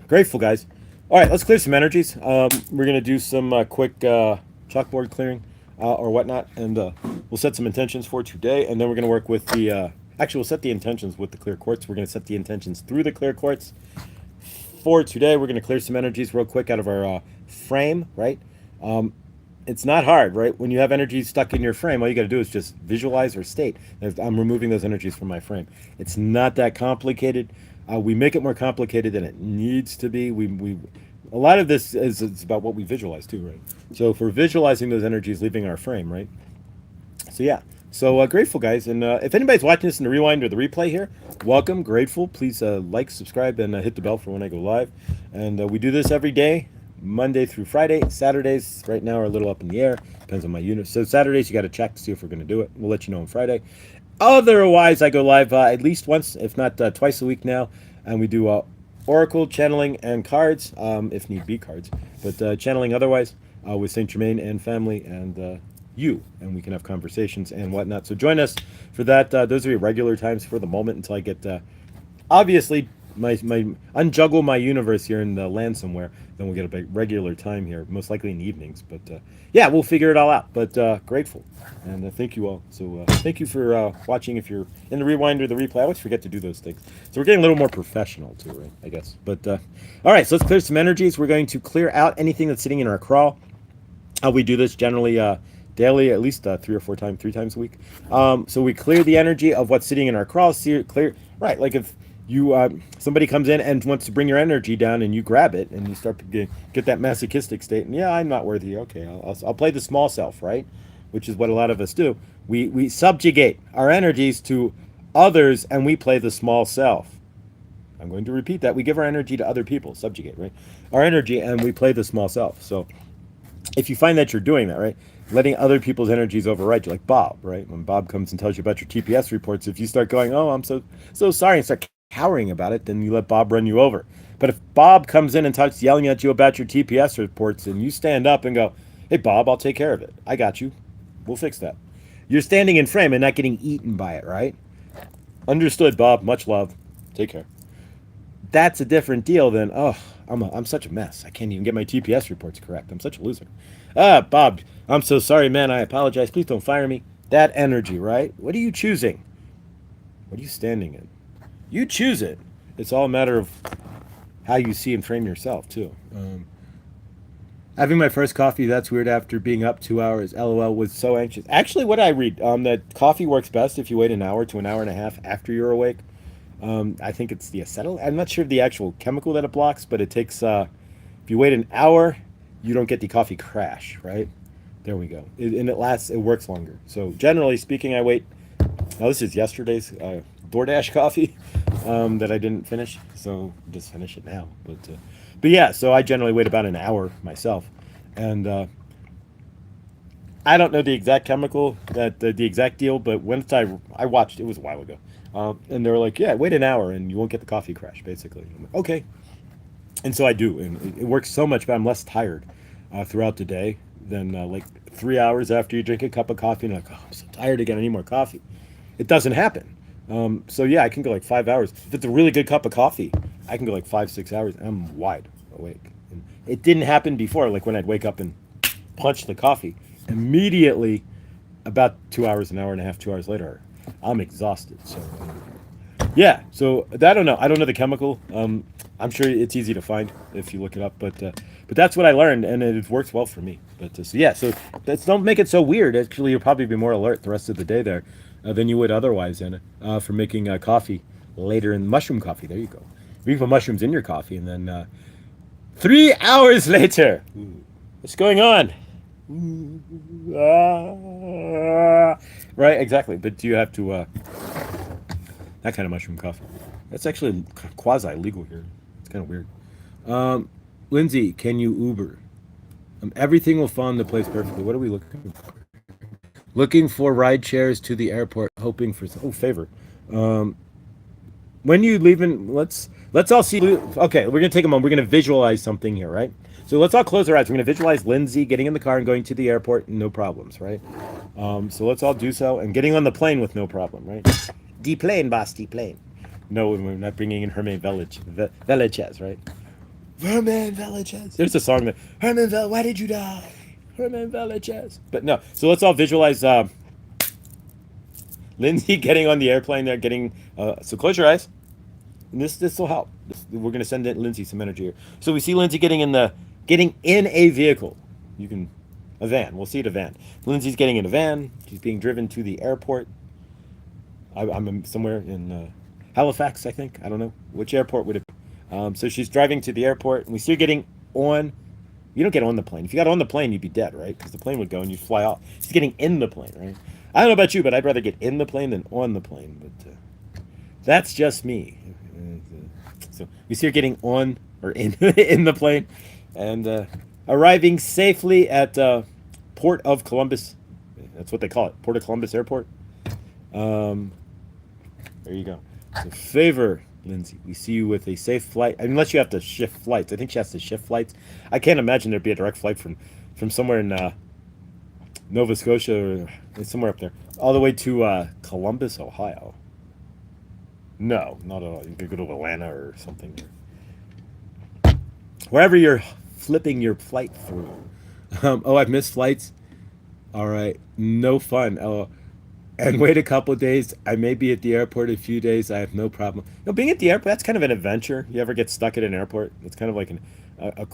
Speaker 1: grateful guys. All right, let's clear some energies. We're gonna do some quick chalkboard clearing or whatnot, and we'll set some intentions for today, and then we're gonna work with the. Actually, we'll set the intentions with the clear quartz. We're gonna set the intentions through the clear quartz. For today, we're gonna clear some energies real quick out of our frame, right? And It's not hard, right? When you have energy stuck in your frame, all you got to do is just visualize or state. I'm removing those energies from my frame. It's not that complicated. We make it more complicated than it needs to be. A lot of this is it's about what we visualize too, right? So if we're visualizing those energies leaving our frame, right? So yeah. So grateful, guys. And if anybody's watching this in the rewind or the replay here, welcome. Grateful. Please like, subscribe, and hit the bell for when I go live. And we do this every day, Monday through Friday. Saturdays right now are a little up in the air. Depends on my unit. So Saturdays you got to check to see if we're going to do it. We'll let you know on Friday. Otherwise, I go live at least once, if not twice a week now, and we do oracle channeling and cards, if need be cards, but channeling otherwise with Saint Germain and family and you, and we can have conversations and whatnot. So join us for that. Those are your regular times for the moment until I get obviously my unjuggle my universe here in the land somewhere. Then we'll get a regular time here, most likely in the evenings. But yeah, we'll figure it all out. But grateful and thank you all. So thank you for watching. If you're in the rewind or the replay, I always forget to do those things. So we're getting a little more professional too, right? I guess. But all right, so let's clear some energies. We're going to clear out anything that's sitting in our crawl. We do this generally daily, at least 3 times a week. So we clear the energy of what's sitting in our crawl. Clear, right? Like if you somebody comes in and wants to bring your energy down, and you grab it and you start to get that masochistic state. And yeah, I'm not worthy. Okay, I'll play the small self, right? Which is what a lot of us do. We subjugate our energies to others, and we play the small self. I'm going to repeat that. We give our energy to other people, subjugate, right? Our energy, and we play the small self. So if you find that you're doing that, right, letting other people's energies override you, like Bob, right? When Bob comes and tells you about your TPS reports, if you start going, oh, I'm so sorry, and start cowering about it, then you let Bob run you over. But if Bob comes in and starts yelling at you about your TPS reports, and you stand up and go, hey, Bob, I'll take care of it. I got you. We'll fix that. You're standing in frame and not getting eaten by it, right? Understood, Bob. Much love. Take care. That's a different deal than, oh, I'm such a mess. I can't even get my TPS reports correct. I'm such a loser. Bob, I'm so sorry, man. I apologize. Please don't fire me. That energy, right? What are you choosing? What are you standing in? You choose it. It's all a matter of how you see and frame yourself, too. Having my first coffee, that's weird after being up 2 hours. LOL, was so anxious. Actually, what I read, that coffee works best if you wait an hour to an hour and a half after you're awake. I think it's the acetyl. I'm not sure of the actual chemical that it blocks, but it takes, if you wait an hour, you don't get the coffee crash, right? There we go. And it works longer. So generally speaking, I wait. Now this is yesterday's DoorDash coffee that I didn't finish, so just finish it now. But yeah, so I generally wait about an hour myself, and I don't know the exact chemical the exact deal, but once I watched, it was a while ago, and they were like, yeah, wait an hour and you won't get the coffee crash, basically. I'm like, okay, and so I do, and it works so much, but I'm less tired throughout the day than like 3 hours after you drink a cup of coffee, and like, oh, I'm so tired again, I need more coffee. It doesn't happen. So yeah, I can go like 5 hours. If it's a really good cup of coffee, I can go like 5-6 hours and I'm wide awake. And it didn't happen before, like when I'd wake up and punch the coffee. Immediately, about 2 hours, an hour and a half, 2 hours later, I'm exhausted. So yeah, so I don't know. I don't know the chemical. I'm sure it's easy to find if you look it up, but that's what I learned, and it works well for me. But so yeah, so don't make it so weird. Actually, you'll probably be more alert the rest of the day there than you would otherwise, Anna, for making coffee later in mushroom coffee. There you go. You can put mushrooms in your coffee, and then 3 hours later, what's going on? Right, exactly. But do you have to that kind of mushroom coffee? That's actually quasi legal here. It's kind of weird. Lindsay, can you Uber? Everything will fall into place perfectly. What are we looking for? Looking for ride shares to the airport, hoping for favor. When you leaving, let's all see. Okay, we're gonna take a moment. We're gonna visualize something here, right? So let's all close our eyes. We're gonna visualize Lindsay getting in the car and going to the airport, no problems, right? So let's all do so, and getting on the plane with no problem, right? Deplane, boss, deplane. No, we're not bringing in Germain Velichez, right? Germain Velichez. There's a song that Germain why did you die? Germain Velichez. But no, so let's all visualize Lindsay getting on the airplane there, getting so close your eyes. And this will help. We're gonna send Lindsay some energy here. So we see Lindsay getting in a vehicle. You can A van. We'll see it a van. Lindsay's getting in a van. She's being driven to the airport. I'm somewhere in Halifax, I think. I don't know. Which airport would it be? So she's driving to the airport, and we see her getting on. You don't get on the plane. If you got on the plane, you'd be dead, right? Because the plane would go and you'd fly off. She's getting in the plane, right? I don't know about you, but I'd rather get in the plane than on the plane. But that's just me. So we see her getting on or in in the plane, and arriving safely at Port of Columbus. That's what they call it, Port of Columbus Airport. Um, there you go. So favor, Lindsay. We see you with a safe flight, unless you have to shift flights. I think she has to shift flights. I can't imagine there'd be a direct flight from somewhere in Nova Scotia or somewhere up there, all the way to Columbus, Ohio. No, not at all. You could go to Atlanta or something. Wherever you're flipping your flight through. Oh, I've missed flights. All right, no fun. Oh, and wait a couple of days. I may be at the airport a few days. I have no problem. Being at the airport, that's kind of an adventure. You ever get stuck at an airport? It's kind of like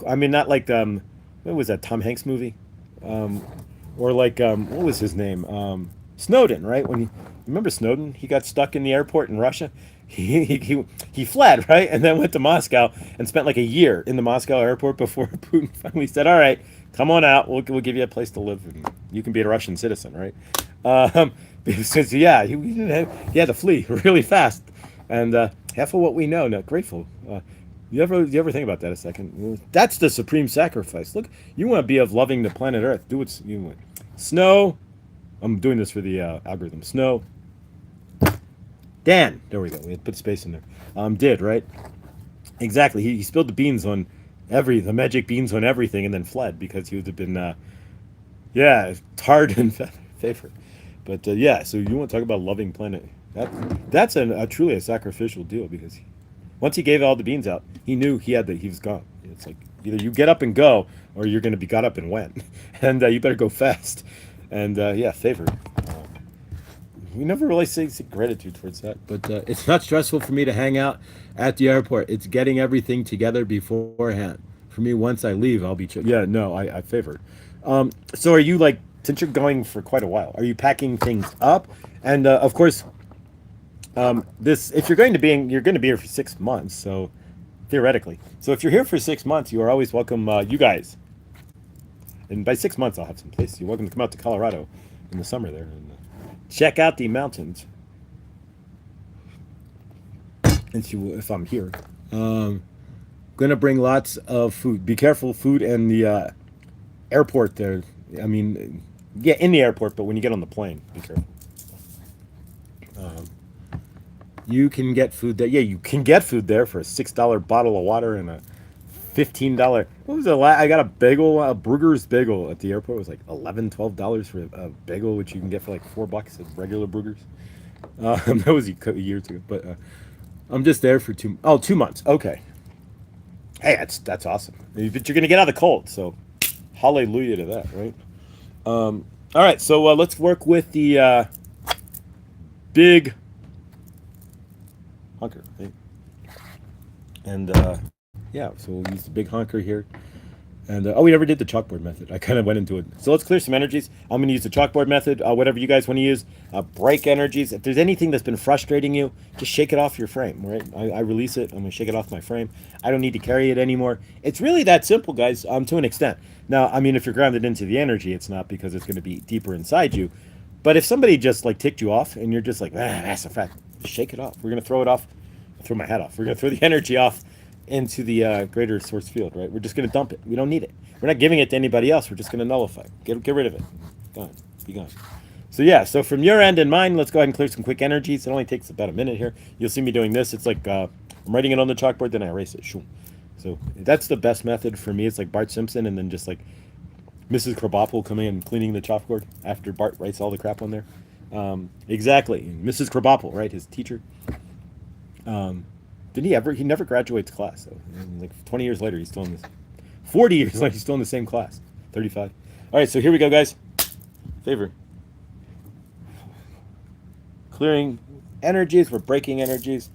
Speaker 1: I mean, not like what was that Tom Hanks movie? Or like what was his name? Snowden, right? When you remember Snowden, he got stuck in the airport in Russia. He fled, right, and then went to Moscow and spent like a year in the Moscow airport before Putin finally said, "All right, come on out. We'll give you a place to live. And you can be a Russian citizen," right? Because yeah, he had to flee really fast, and half of what we know, not grateful. You ever think about that a second? That's the supreme sacrifice. Look, you want to be of loving the planet Earth. Do what you want. Snow. I'm doing this for the algorithm. Snow. Dan. There we go. We had to put space in there. Did, right? Exactly. He spilled the beans on the magic beans on everything and then fled because he would have been, tarred in favor. But yeah, so you want to talk about loving planet. That's truly a sacrificial deal because once he gave all the beans out, he knew he was gone. It's like either you get up and go or you're going to be got up and went. And you better go fast. And favor. We never really say gratitude towards that, but it's not stressful for me to hang out at the airport. It's getting everything together beforehand. For me, once I leave, I'll be yeah, no, I favor. So are you like, since you're going for quite a while, are you packing things up? And of course, if you're going to you're going to be here for 6 months, so theoretically. So if you're here for 6 months, you are always welcome, you guys. And by 6 months, I'll have some places. You're welcome to come out to Colorado in the summer there and check out the mountains. And see if I'm here. Gonna bring lots of food. Be careful, food and the airport there. I mean, yeah, in the airport, but when you get on the plane, be careful. You can get food there. Yeah, you can get food there for a $6 bottle of water and a $15. What was it? I got a bagel, a Bruegger's bagel at the airport. It was like $11, $12 for a bagel, which you can get for like $4 at regular Bruegger's. That was a year or two, but I'm just there for 2 months. Okay. Hey, that's awesome. But you're gonna get out of the cold, so hallelujah to that, right? All right, so let's work with the big hunker, right? And yeah, so we'll use the big honker here. And we never did the chalkboard method. I kind of went into it. So let's clear some energies. I'm going to use the chalkboard method. Whatever you guys want to use. Break energies. If there's anything that's been frustrating you, just shake it off your frame, right? I release it. I'm going to shake it off my frame. I don't need to carry it anymore. It's really that simple, guys, to an extent. Now, I mean, if you're grounded into the energy, it's not because it's going to be deeper inside you. But if somebody just like ticked you off and you're just like, that's a fact, shake it off. We're going to throw it off. Throw my hat off. We're going to throw the energy off into the greater source field, right? We're just going to dump it. We don't need it. We're not giving it to anybody else. We're just going to nullify it. Get rid of it. Gone. Be gone. So yeah, so from your end and mine, let's go ahead and clear some quick energies. It only takes about a minute here. You'll see me doing this. It's like I'm writing it on the chalkboard, then I erase it. So that's the best method for me. It's like Bart Simpson and then just like Mrs. Krabappel coming and cleaning the chalkboard after Bart writes all the crap on there. Exactly. Mrs. Krabappel, right? His teacher. He never graduates class. So like 20 years later, he's still in this. 40 years later, he's still in the same class. 35. All right, so here we go, guys. Favor. Clearing energies. We're breaking energies.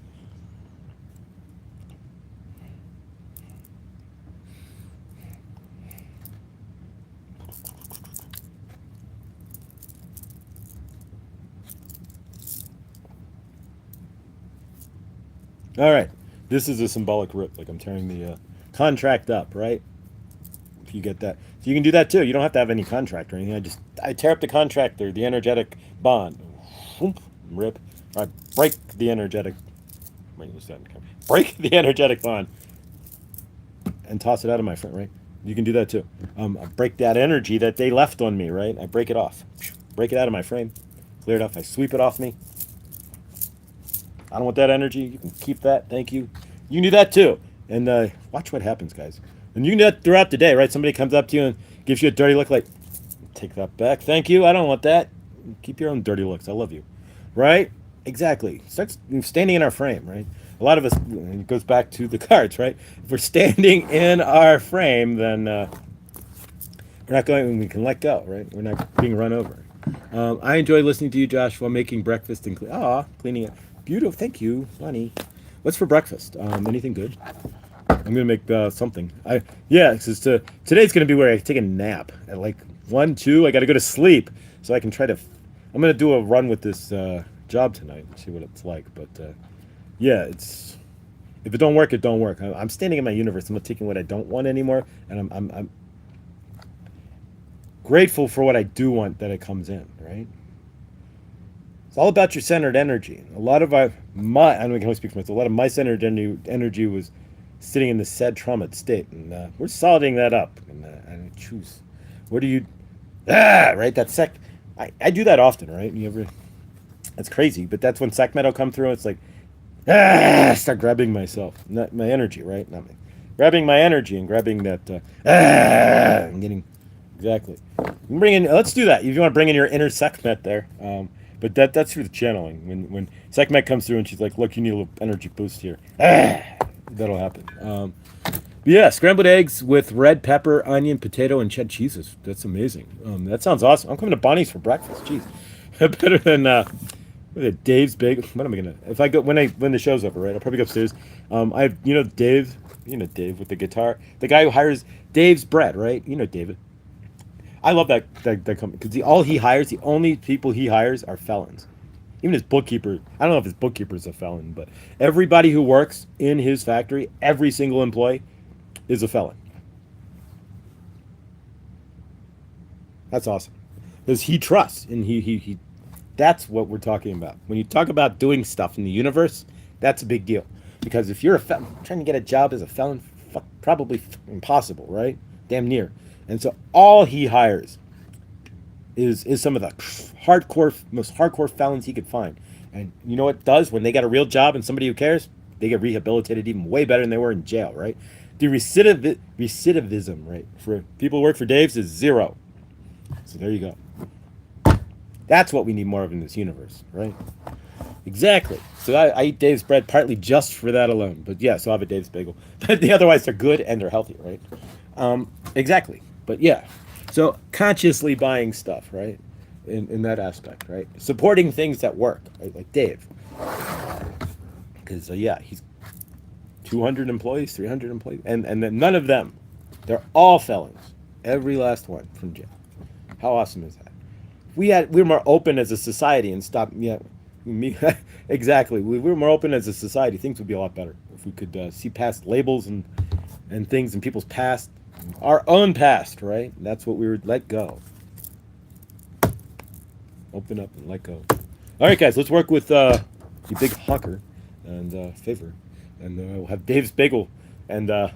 Speaker 1: All right. This is a symbolic rip. Like I'm tearing the contract up, right? If you get that. So you can do that too. You don't have to have any contract or anything. I tear up the contract or the energetic bond. Whoop, rip. Or I break the energetic. Wait, what's that? Break the energetic bond and toss it out of my frame, right? You can do that too. I break that energy that they left on me, right? I break it off. Break it out of my frame. Clear it off. I sweep it off me. I don't want that energy. You can keep that. Thank you. You can do that too. And watch what happens, guys. And you can do that throughout the day, right? Somebody comes up to you and gives you a dirty look like, take that back. Thank you. I don't want that. Keep your own dirty looks. I love you. Right? Exactly. Start standing in our frame, right? A lot of us, it goes back to the cards, right? If we're standing in our frame, then we're not going, we can let go, right? We're not being run over. I enjoy listening to you, Josh, while making breakfast and cleaning it. Beautiful. Thank you, Bunny. What's for breakfast? Anything good? I'm gonna make something. Today's gonna be where I take a nap at like 1, 2. I gotta go to sleep so I can try to. I'm gonna do a run with this job tonight and see what it's like. But yeah, it's if it don't work, it don't work. I'm standing in my universe. I'm not taking what I don't want anymore, and I'm grateful for what I do want that it comes in. Right. It's all about your centered energy. A lot of my, I can only speak for myself. A lot of my centered energy was sitting in the sad trauma state, and we're soliding that up. And I choose. What do you? Right. I do that often, right? You ever? That's crazy, but that's when Sekhmet will come through. It's like, start grabbing myself, not my energy, right? Not me. Grabbing my energy and grabbing that, and getting exactly. Bring in. Let's do that. If you want to bring in your inner Sekhmet there. But that's through the channeling. When Sekhmet comes through and she's like, "Look, you need a little energy boost here." That'll happen. But yeah, scrambled eggs with red pepper, onion, potato, and cheddar cheeses. That's amazing. That sounds awesome. I'm coming to Bonnie's for breakfast. Jeez, better than Dave's Big. What am I gonna? If I go when the show's over, right? I'll probably go upstairs. Dave. You know Dave with the guitar. The guy who hires Dave's Bread, right? You know David. I love that company because the only people he hires are felons. Even his bookkeeper, I don't know if his bookkeeper is a felon, but everybody who works in his factory, every single employee, is a felon. That's awesome because he trusts and he. That's what we're talking about. When you talk about doing stuff in the universe, that's a big deal because if you're a felon, trying to get a job as a felon, probably impossible, right? Damn near. And so all he hires is some of the most hardcore felons he could find. And you know what it does when they got a real job and somebody who cares? They get rehabilitated even way better than they were in jail, right? The recidivism rate for people who work for Dave's is 0. So there you go. That's what we need more of in this universe, right? Exactly. So I eat Dave's bread partly just for that alone. But yeah, so I have a Dave's bagel. But otherwise, they're good and they're healthy, right? Exactly. But yeah, so consciously buying stuff, right? In that aspect, right? Supporting things that work, right? Like Dave. Because, yeah, he's 200 employees, 300 employees. And then none of them, they're all felons. Every last one from jail. How awesome is that? We were more open as a society and stop, yeah, me, exactly. We were more open as a society. Things would be a lot better if we could see past labels and things in people's past. Our own past, right? That's what we would let go. Open up and let go. All right, guys, let's work with the big honker and favor. And we'll have Dave's bagel and the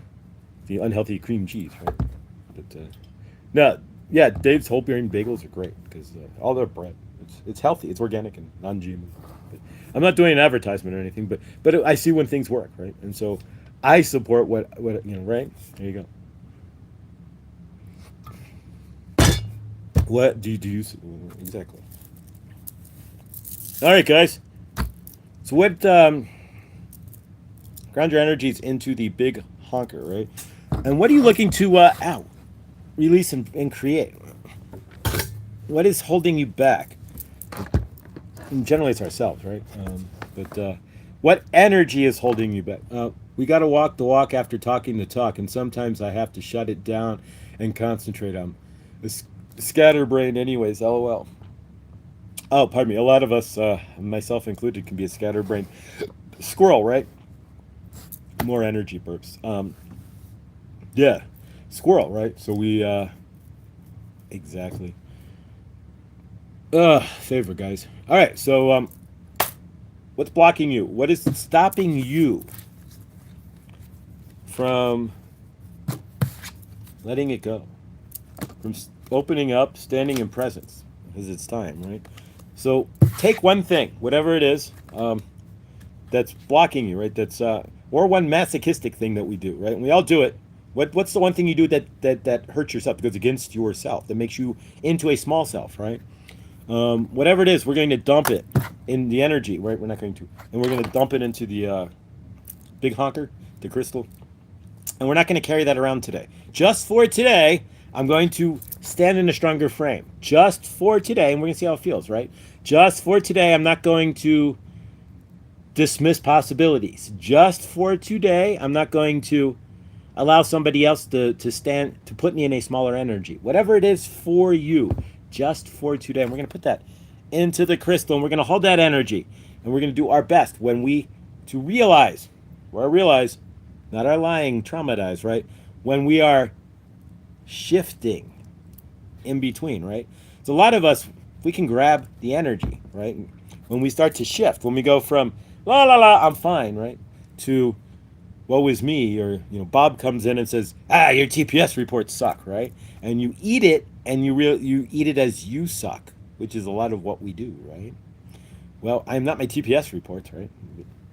Speaker 1: unhealthy cream cheese, right? But no, yeah, Dave's whole grain bagels are great because all their bread. It's healthy, it's organic and non-GMO. I'm not doing an advertisement or anything, but I see when things work, right? And so I support what right? There you go. What do you exactly? All right, guys. So what ground your energies into the big honker, right? And what are you looking to release and create? What is holding you back? And generally, it's ourselves, right? But what energy is holding you back? We got to walk the walk after talking the talk, and sometimes I have to shut it down and concentrate on scatterbrained anyways, lol. Oh, pardon me. A lot of us, myself included, can be a scatterbrained squirrel, right? more energy burps. Yeah, squirrel, right? So we exactly. Favorite guys. All right, so what's blocking you? What is stopping you from letting it go? From opening up, standing in presence, because it's time, right? So take one thing, whatever it is, that's blocking you, right? That's or one masochistic thing that we do, right? And we all do it. What's the one thing you do that hurts yourself, that goes against yourself, that makes you into a small self, right? Whatever it is, we're going to dump it in the energy, right? We're not going to, and we're going to dump it into the big honker, the crystal, and we're not going to carry that around today. Just for today, I'm going to stand in a stronger frame. Just for today, and we're going to see how it feels, right? Just for today, I'm not going to dismiss possibilities. Just for today, I'm not going to allow somebody else to put me in a smaller energy. Whatever it is for you, just for today. And we're going to put that into the crystal, and we're going to hold that energy, and we're going to do our best to realize, where I realize, not our lying, traumatized, right? When we are shifting in between, right? So a lot of us, we can grab the energy, right? When we start to shift, when we go from la la la, I'm fine, right, to woe is me, or Bob comes in and says, your TPS reports suck, right? And you eat it, and you eat it as you suck, which is a lot of what we do, right? Well, I'm not my TPS reports, right?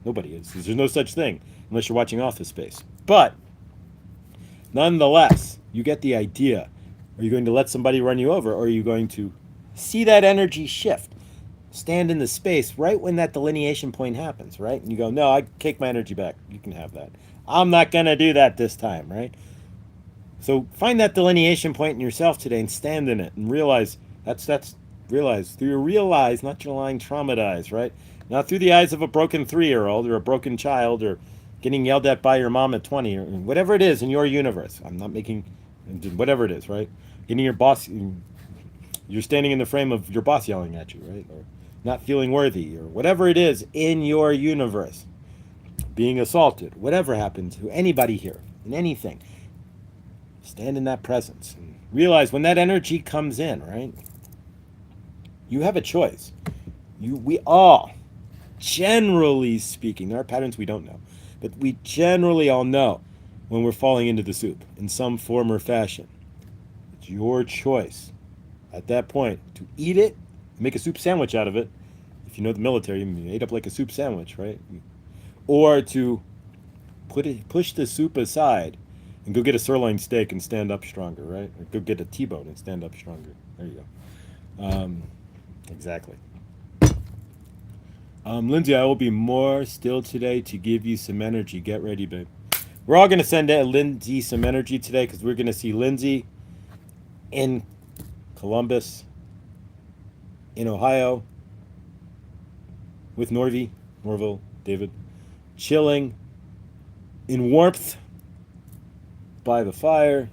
Speaker 1: Nobody is. There's no such thing unless you're watching Office Space. But nonetheless, you get the idea. Are you going to let somebody run you over, or are you going to see that energy shift? Stand in the space right when that delineation point happens, right? And you go, no, I take my energy back. You can have that. I'm not going to do that this time, right? So find that delineation point in yourself today and stand in it and realize realize through your real eyes, not your lying traumatized, right? Not through the eyes of a broken 3-year-old or a broken child or getting yelled at by your mom at 20 or whatever it is in your universe. I'm not making whatever it is, right? Getting your boss, you're standing in the frame of your boss yelling at you, right? Or not feeling worthy or whatever it is in your universe. Being assaulted, whatever happened to anybody here, in anything. Stand in that presence and realize when that energy comes in, right? You have a choice. We all, generally speaking, there are patterns we don't know, but we generally all know when we're falling into the soup in some form or fashion. It's your choice at that point to eat it, make a soup sandwich out of it. If you know the military, you ate up like a soup sandwich, right? Or to push the soup aside and go get a sirloin steak and stand up stronger, right? Or go get a T-bone and stand up stronger. There you go. Exactly. Lindsay, I will be more still today to give you some energy. Get ready, babe. We're all going to send Lindsay some energy today because we're going to see Lindsay in Columbus, in Ohio, with Norville, David, chilling in warmth by the fire,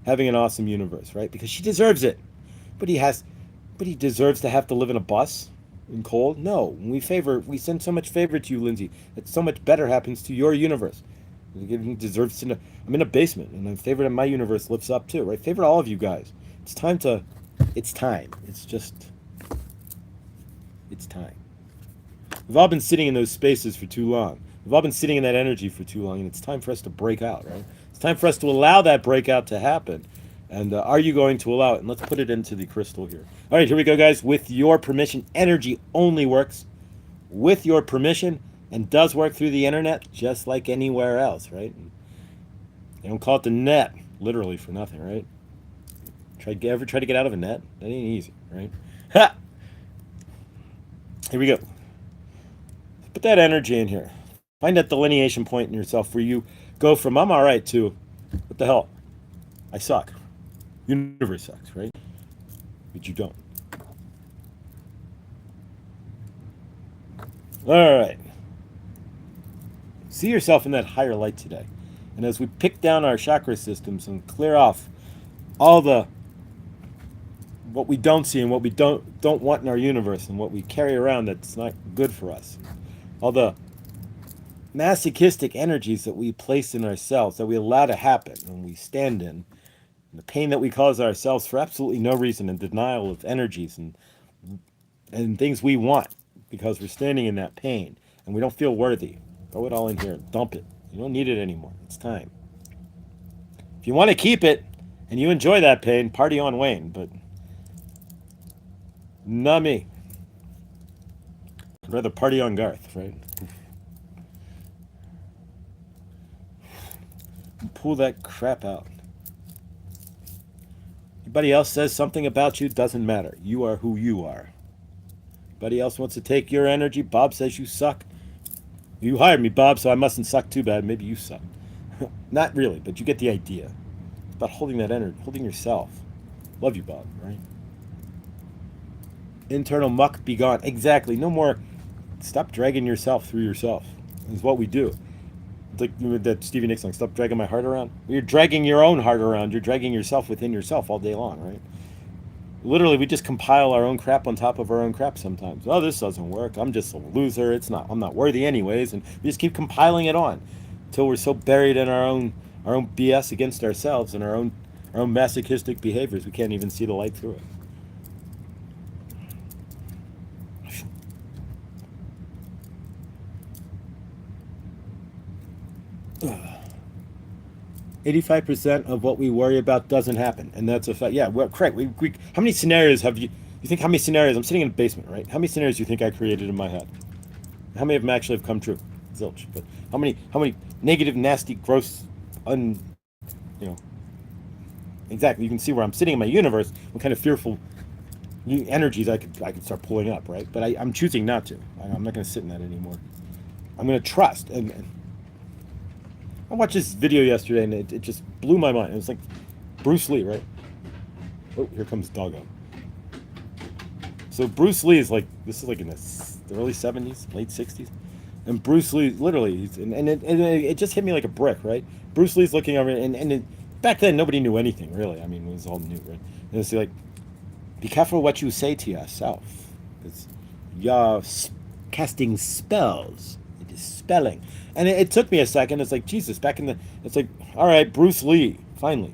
Speaker 1: having an awesome universe, right? Because she deserves it. But he deserves to have to live in a bus in cold? No. We send so much favor to you, Lindsay, that so much better happens to your universe. He deserves to know. I'm in a basement, and I'm favored in my universe lifts up too, right? Favor all of you guys. It's time. It's time. It's time. We've all been sitting in those spaces for too long. We've all been sitting in that energy for too long, and it's time for us to break out, right? It's time for us to allow that breakout to happen. And are you going to allow it? And let's put it into the crystal here. All right, here we go, guys. With your permission, energy only works with your permission and does work through the internet just like anywhere else, right? They don't call it the net, literally, for nothing, right? Ever try to get out of a net? That ain't easy, right? Ha! Here we go. Put that energy in here. Find that delineation point in yourself where you go from I'm all right to what the hell? I suck. Universe sucks, right? But you don't. All right. See yourself in that higher light today. And as we pick down our chakra systems and clear off all the what we don't see and what we don't want in our universe and what we carry around that's not good for us. All the masochistic energies that we place in ourselves, that we allow to happen, and we stand in, and the pain that we cause ourselves for absolutely no reason, and denial of energies and things we want because we're standing in that pain and we don't feel worthy. Throw it all in here and dump it. You don't need it anymore. It's time. If you want to keep it and you enjoy that pain, party on Wayne, but not me. I'd rather party on Garth, right? Pull that crap out. Anybody else says something about you, doesn't matter. You are who you are. Anybody else wants to take your energy? Bob says you suck. You hired me, Bob, so I mustn't suck too bad. Maybe you suck. Not really, but you get the idea. It's about holding that energy, holding yourself. Love you, Bob, right? Internal muck be gone. Exactly. No more. Stop dragging yourself through yourself. Is what we do. It's like that Stevie Nicks song, stop dragging my heart around. You're dragging your own heart around. You're dragging yourself within yourself all day long, right? Literally, we just compile our own crap on top of our own crap sometimes. Oh, this doesn't work. I'm just a loser. I'm not worthy anyways. And we just keep compiling it on until we're so buried in our own BS against ourselves and our own masochistic behaviors, we can't even see the light through it. 85% of what we worry about doesn't happen, and that's a fact. Yeah, well, correct. How many scenarios have you? You think how many scenarios? I'm sitting in a basement, right? How many scenarios do you think I created in my head? How many of them actually have come true? Zilch. But how many negative, nasty, gross, you know, exactly. You can see where I'm sitting in my universe. What kind of fearful energies I could start pulling up, right? But I'm choosing not to. I'm not going to sit in that anymore. I'm going to trust and I watched this video yesterday, and it just blew my mind. It was like Bruce Lee, right? Oh, here comes Doggo. So Bruce Lee is like, this is like in the early 70s, late 60s. And Bruce Lee, literally, it just hit me like a brick, right? Bruce Lee's looking over, back then, nobody knew anything, really. I mean, it was all new, right? And it's like, be careful what you say to yourself. Because you're casting spells. It is spelling. And it took me a second. It's like, Jesus, it's like, all right, Bruce Lee, finally,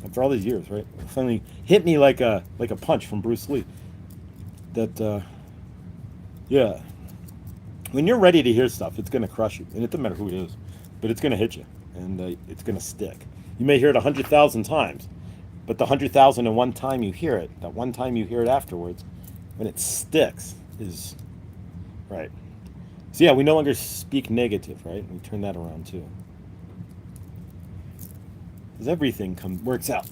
Speaker 1: after all these years, right? Finally hit me like a punch from Bruce Lee. That, yeah. When you're ready to hear stuff, it's going to crush you. And it doesn't matter who it is, but it's going to hit you. And it's going to stick. You may hear it 100,000 times, but the 100,001 time you hear it, that one time you hear it afterwards, when it sticks, is right. So yeah, we no longer speak negative, right? We turn that around too. Because everything works out.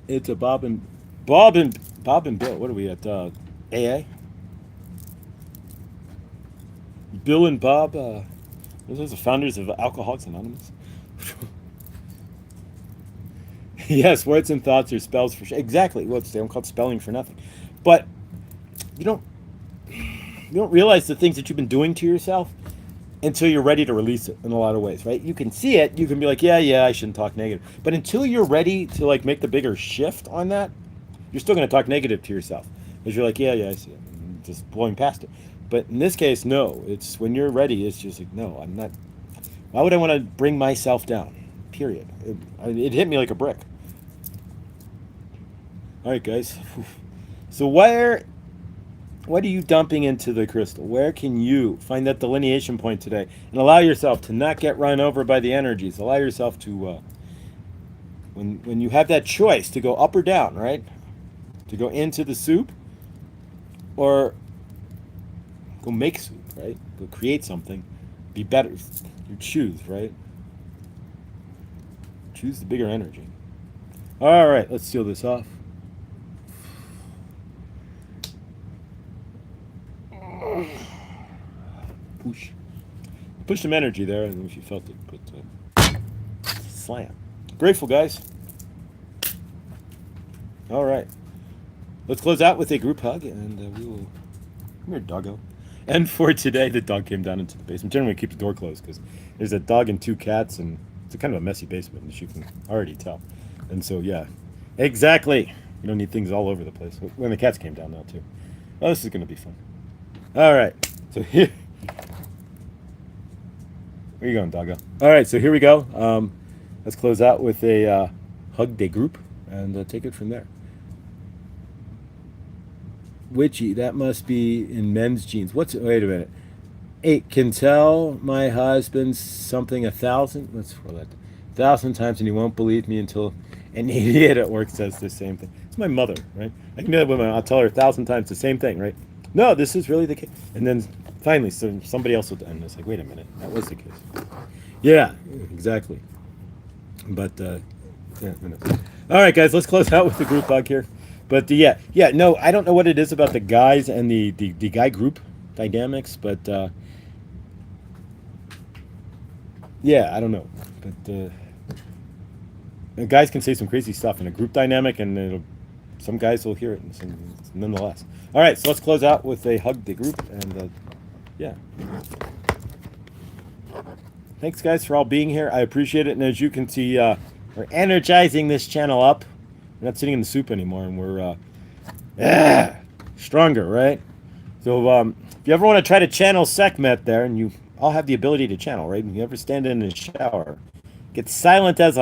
Speaker 1: It's a Bob and Bill. What are we at? AA? Bill and Bob, those are the founders of Alcoholics Anonymous. Yes, words and thoughts are spells for sure. Exactly. Well, they don't call it spelling for nothing. But you don't realize the things that you've been doing to yourself until you're ready to release it in a lot of ways, right? You can see it, you can be like, yeah, I shouldn't talk negative. But until you're ready to like make the bigger shift on that, you're still going to talk negative to yourself. Because you're like, yeah, I see it. And just blowing past it. But in this case, no. It's when you're ready, it's just like, no, I'm not. Why would I want to bring myself down? Period. It hit me like a brick. All right, guys. So what are you dumping into the crystal? Where can you find that delineation point today and allow yourself to not get run over by the energies? Allow yourself to, when you have that choice to go up or down, right? To go into the soup or go make soup, right? Go create something, be better. You choose, right? Choose the bigger energy. All right, let's seal this off. Push some energy there. I don't know if you felt it, but slam. Grateful, guys. All right. Let's close out with a group hug, and we will. Come here, doggo. And for today, the dog came down into the basement. Generally, we keep the door closed because there's a dog and 2 cats, and it's a kind of a messy basement, as you can already tell. And so, yeah, exactly. You don't need things all over the place. When the cats came down now, too. Oh, this is going to be fun. All right. So here, where you going, doggo? All right. So here we go. Let's close out with a hug de group and take it from there. Witchy, that must be in men's genes. What's? Wait a minute. 8 can tell my husband something 1,000. Let's roll that. 1,000 times, and he won't believe me until an idiot at work says the same thing. It's my mother, right? I can do that with my. I'll tell her 1,000 times the same thing, right? No, this is really the case. And then finally, somebody else will. And it's like, wait a minute, that was the case. Yeah, exactly. But yeah, all right, guys, let's close out with the group hug here. But yeah, no, I don't know what it is about the guys and the guy group dynamics, but yeah, I don't know. But the guys can say some crazy stuff in a group dynamic, and some guys will hear it, nonetheless. All right, so let's close out with a hug the group, and yeah. Thanks, guys, for all being here. I appreciate it, and as you can see, we're energizing this channel up. We're not sitting in the soup anymore, and we're stronger, right? So if you ever want to try to channel Sekhmet there, and you all have the ability to channel, right? If you ever stand in a shower, get silent as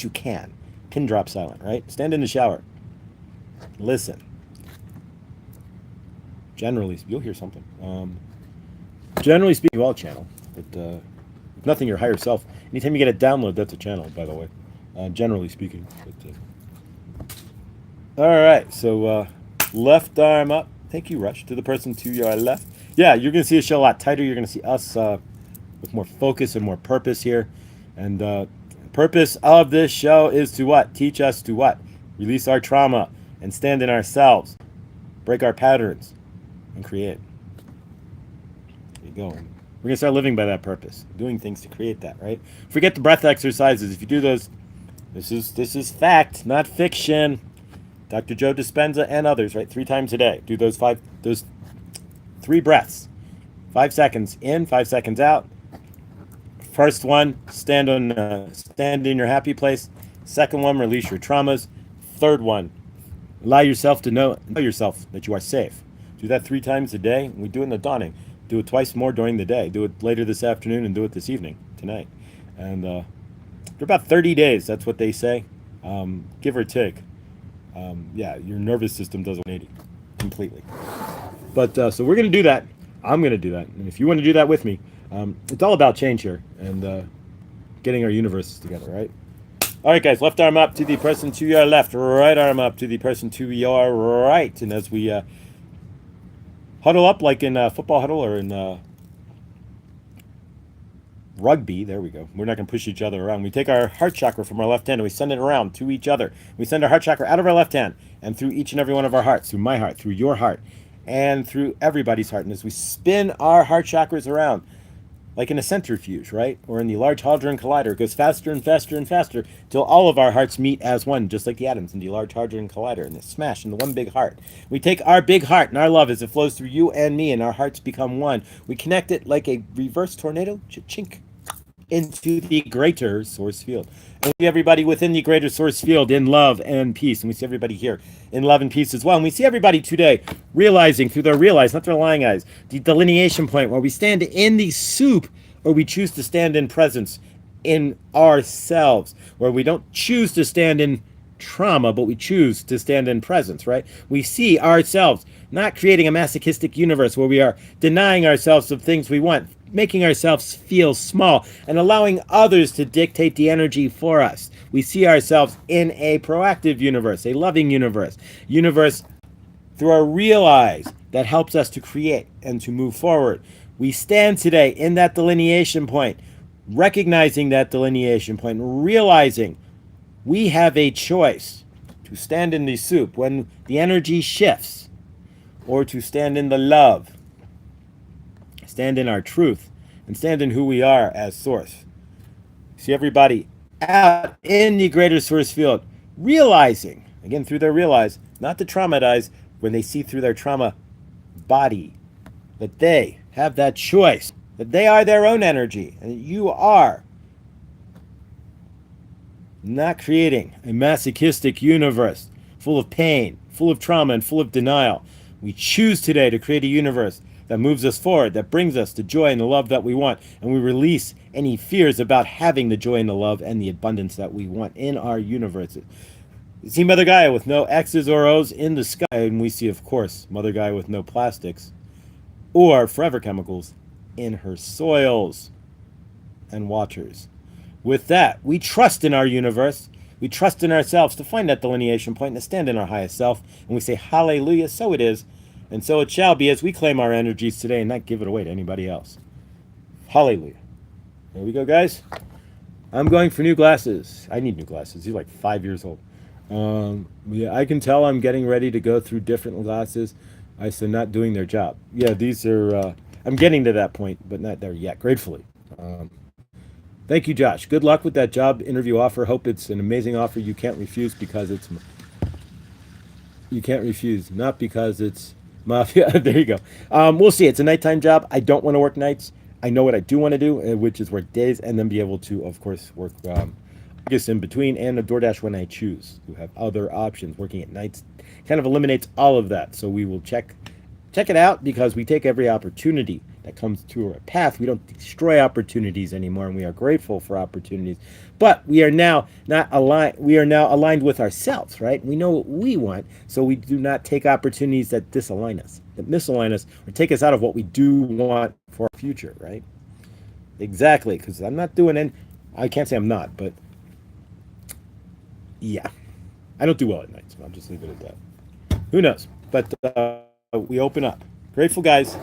Speaker 1: you can. Pin drop silent, right? Stand in the shower. Listen. Generally, you'll hear something. Generally speaking, you all channel, but if nothing, your higher self. Anytime you get a download, that's a channel, by the way. Generally speaking. But, all right, so left arm up. Thank you, Rush. To the person to your left. Yeah, you're going to see a show a lot tighter. You're going to see us with more focus and more purpose here. And the purpose of this show is to what? Teach us to what? Release our trauma and stand in ourselves. Break our patterns and create. There you go. We're going to start living by that purpose. Doing things to create that, right? Forget the breath exercises. If you do those, this is fact, not fiction. Dr. Joe Dispenza and others, right? 3 times a day. Do those 3 breaths. 5 seconds in, 5 seconds out. First one, stand in your happy place. Second one, release your traumas. Third one, allow yourself to know yourself that you are safe. Do that 3 times a day. We do it in the dawning. Do it twice more during the day. Do it later this afternoon and do it this evening, tonight. And for about 30 days, that's what they say, give or take. Yeah, your nervous system does 180 completely. But so we're going to do that. I'm going to do that. And if you want to do that with me, it's all about change here and getting our universes together, right? All right, guys, left arm up to the person to your left, right arm up to the person to your right. And as we huddle up like in football huddle or in rugby, there we go. We're not going to push each other around. We take our heart chakra from our left hand and we send it around to each other. We send our heart chakra out of our left hand and through each and every one of our hearts, through my heart, through your heart, and through everybody's heart. And as we spin our heart chakras around, like in a centrifuge, right? Or in the Large Hadron Collider, it goes faster and faster and faster till all of our hearts meet as one, just like the atoms in the Large Hadron Collider, and they smash into one big heart. We take our big heart and our love as it flows through you and me, and our hearts become one. We connect it like a reverse tornado, chink, into the greater source field. And we see everybody within the greater source field in love and peace. And we see everybody here in love and peace as well. And we see everybody today realizing through their real eyes, not their lying eyes, the delineation point where we stand in the soup or we choose to stand in presence in ourselves, where we don't choose to stand in trauma, but we choose to stand in presence, right? We see ourselves not creating a masochistic universe where we are denying ourselves of things we want, making ourselves feel small and allowing others to dictate the energy for us. We see ourselves in a proactive universe, a loving universe through our real eyes that helps us to create and to move forward. We stand today in that delineation point, recognizing that delineation point, realizing we have a choice to stand in the soup when the energy shifts, or to stand in the love, stand in our truth, and stand in who we are as source. See everybody out in the greater source field, realizing, again through their real eyes, not the traumatized, when they see through their trauma body, that they have that choice, that they are their own energy, and that you are not creating a masochistic universe full of pain, full of trauma, and full of denial, We choose today to create a universe that moves us forward, that brings us the joy and the love that we want. And we release any fears about having the joy and the love and the abundance that we want in our universes. You see Mother Gaia with no X's or O's in the sky, and we see, of course, Mother Gaia with no plastics or forever chemicals in her soils and waters. With that, we trust in our universe. We trust in ourselves to find that delineation point and to stand in our highest self. And we say, hallelujah, so it is. And so it shall be as we claim our energies today and not give it away to anybody else. Hallelujah. There we go, guys. I'm going for new glasses. I need new glasses. These are like 5 years old. Yeah, I can tell I'm getting ready to go through different glasses. I said not doing their job. Yeah, these are, I'm getting to that point, but not there yet, gratefully. Thank you, Josh. Good luck with that job interview offer. Hope it's an amazing offer you can't refuse because it's... You can't refuse, not because it's mafia. There you go. We'll see. It's a nighttime job. I don't want to work nights. I know what I do want to do, which is work days and then be able to, of course, work I guess in between and a DoorDash when I choose. You have other options. Working at nights kind of eliminates all of that. So we will check it out because we take every opportunity that comes to our path. We don't destroy opportunities anymore, and we are grateful for opportunities. But we are now not aligned. We are now aligned with ourselves, right? We know what we want, so we do not take opportunities that disalign us, that misalign us, or take us out of what we do want for our future, right? Exactly, because I'm not doing any. I can't say I'm not, but yeah, I don't do well at night, so I'll just leave it at that. Who knows? But we open up. Grateful, guys.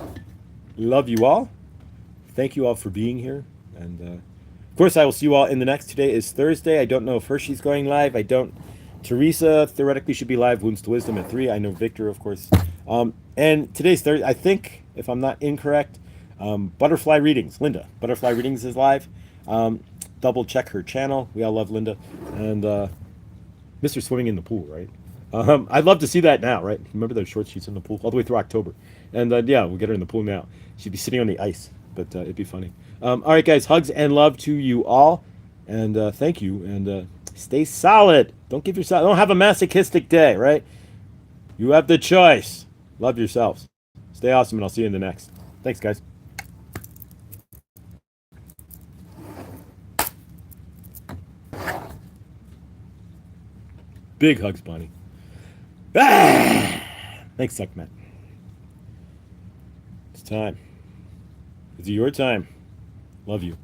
Speaker 1: Love you all. Thank you all for being here. And of course, I will see you all in the next. Today is Thursday. I don't know if Hershey's going live. I don't. Teresa theoretically should be live. Wounds to Wisdom at 3. I know Victor, of course. And today's Thursday. I think, if I'm not incorrect, Butterfly Readings. Linda. Butterfly Readings is live. Double check her channel. We all love Linda. And Mr. Swimming in the Pool, right? I'd love to see that now, right? Remember those short sheets in the pool all the way through October. And yeah, we'll get her in the pool now. She'd be sitting on the ice, but it'd be funny. All right, guys, hugs and love to you all. And thank you. And stay solid. Don't have a masochistic day, right? You have the choice. Love yourselves. Stay awesome, and I'll see you in the next. Thanks, guys. Big hugs, Bonnie. Ah! Thanks, Sekhmet. It's time. It's your time. Love you.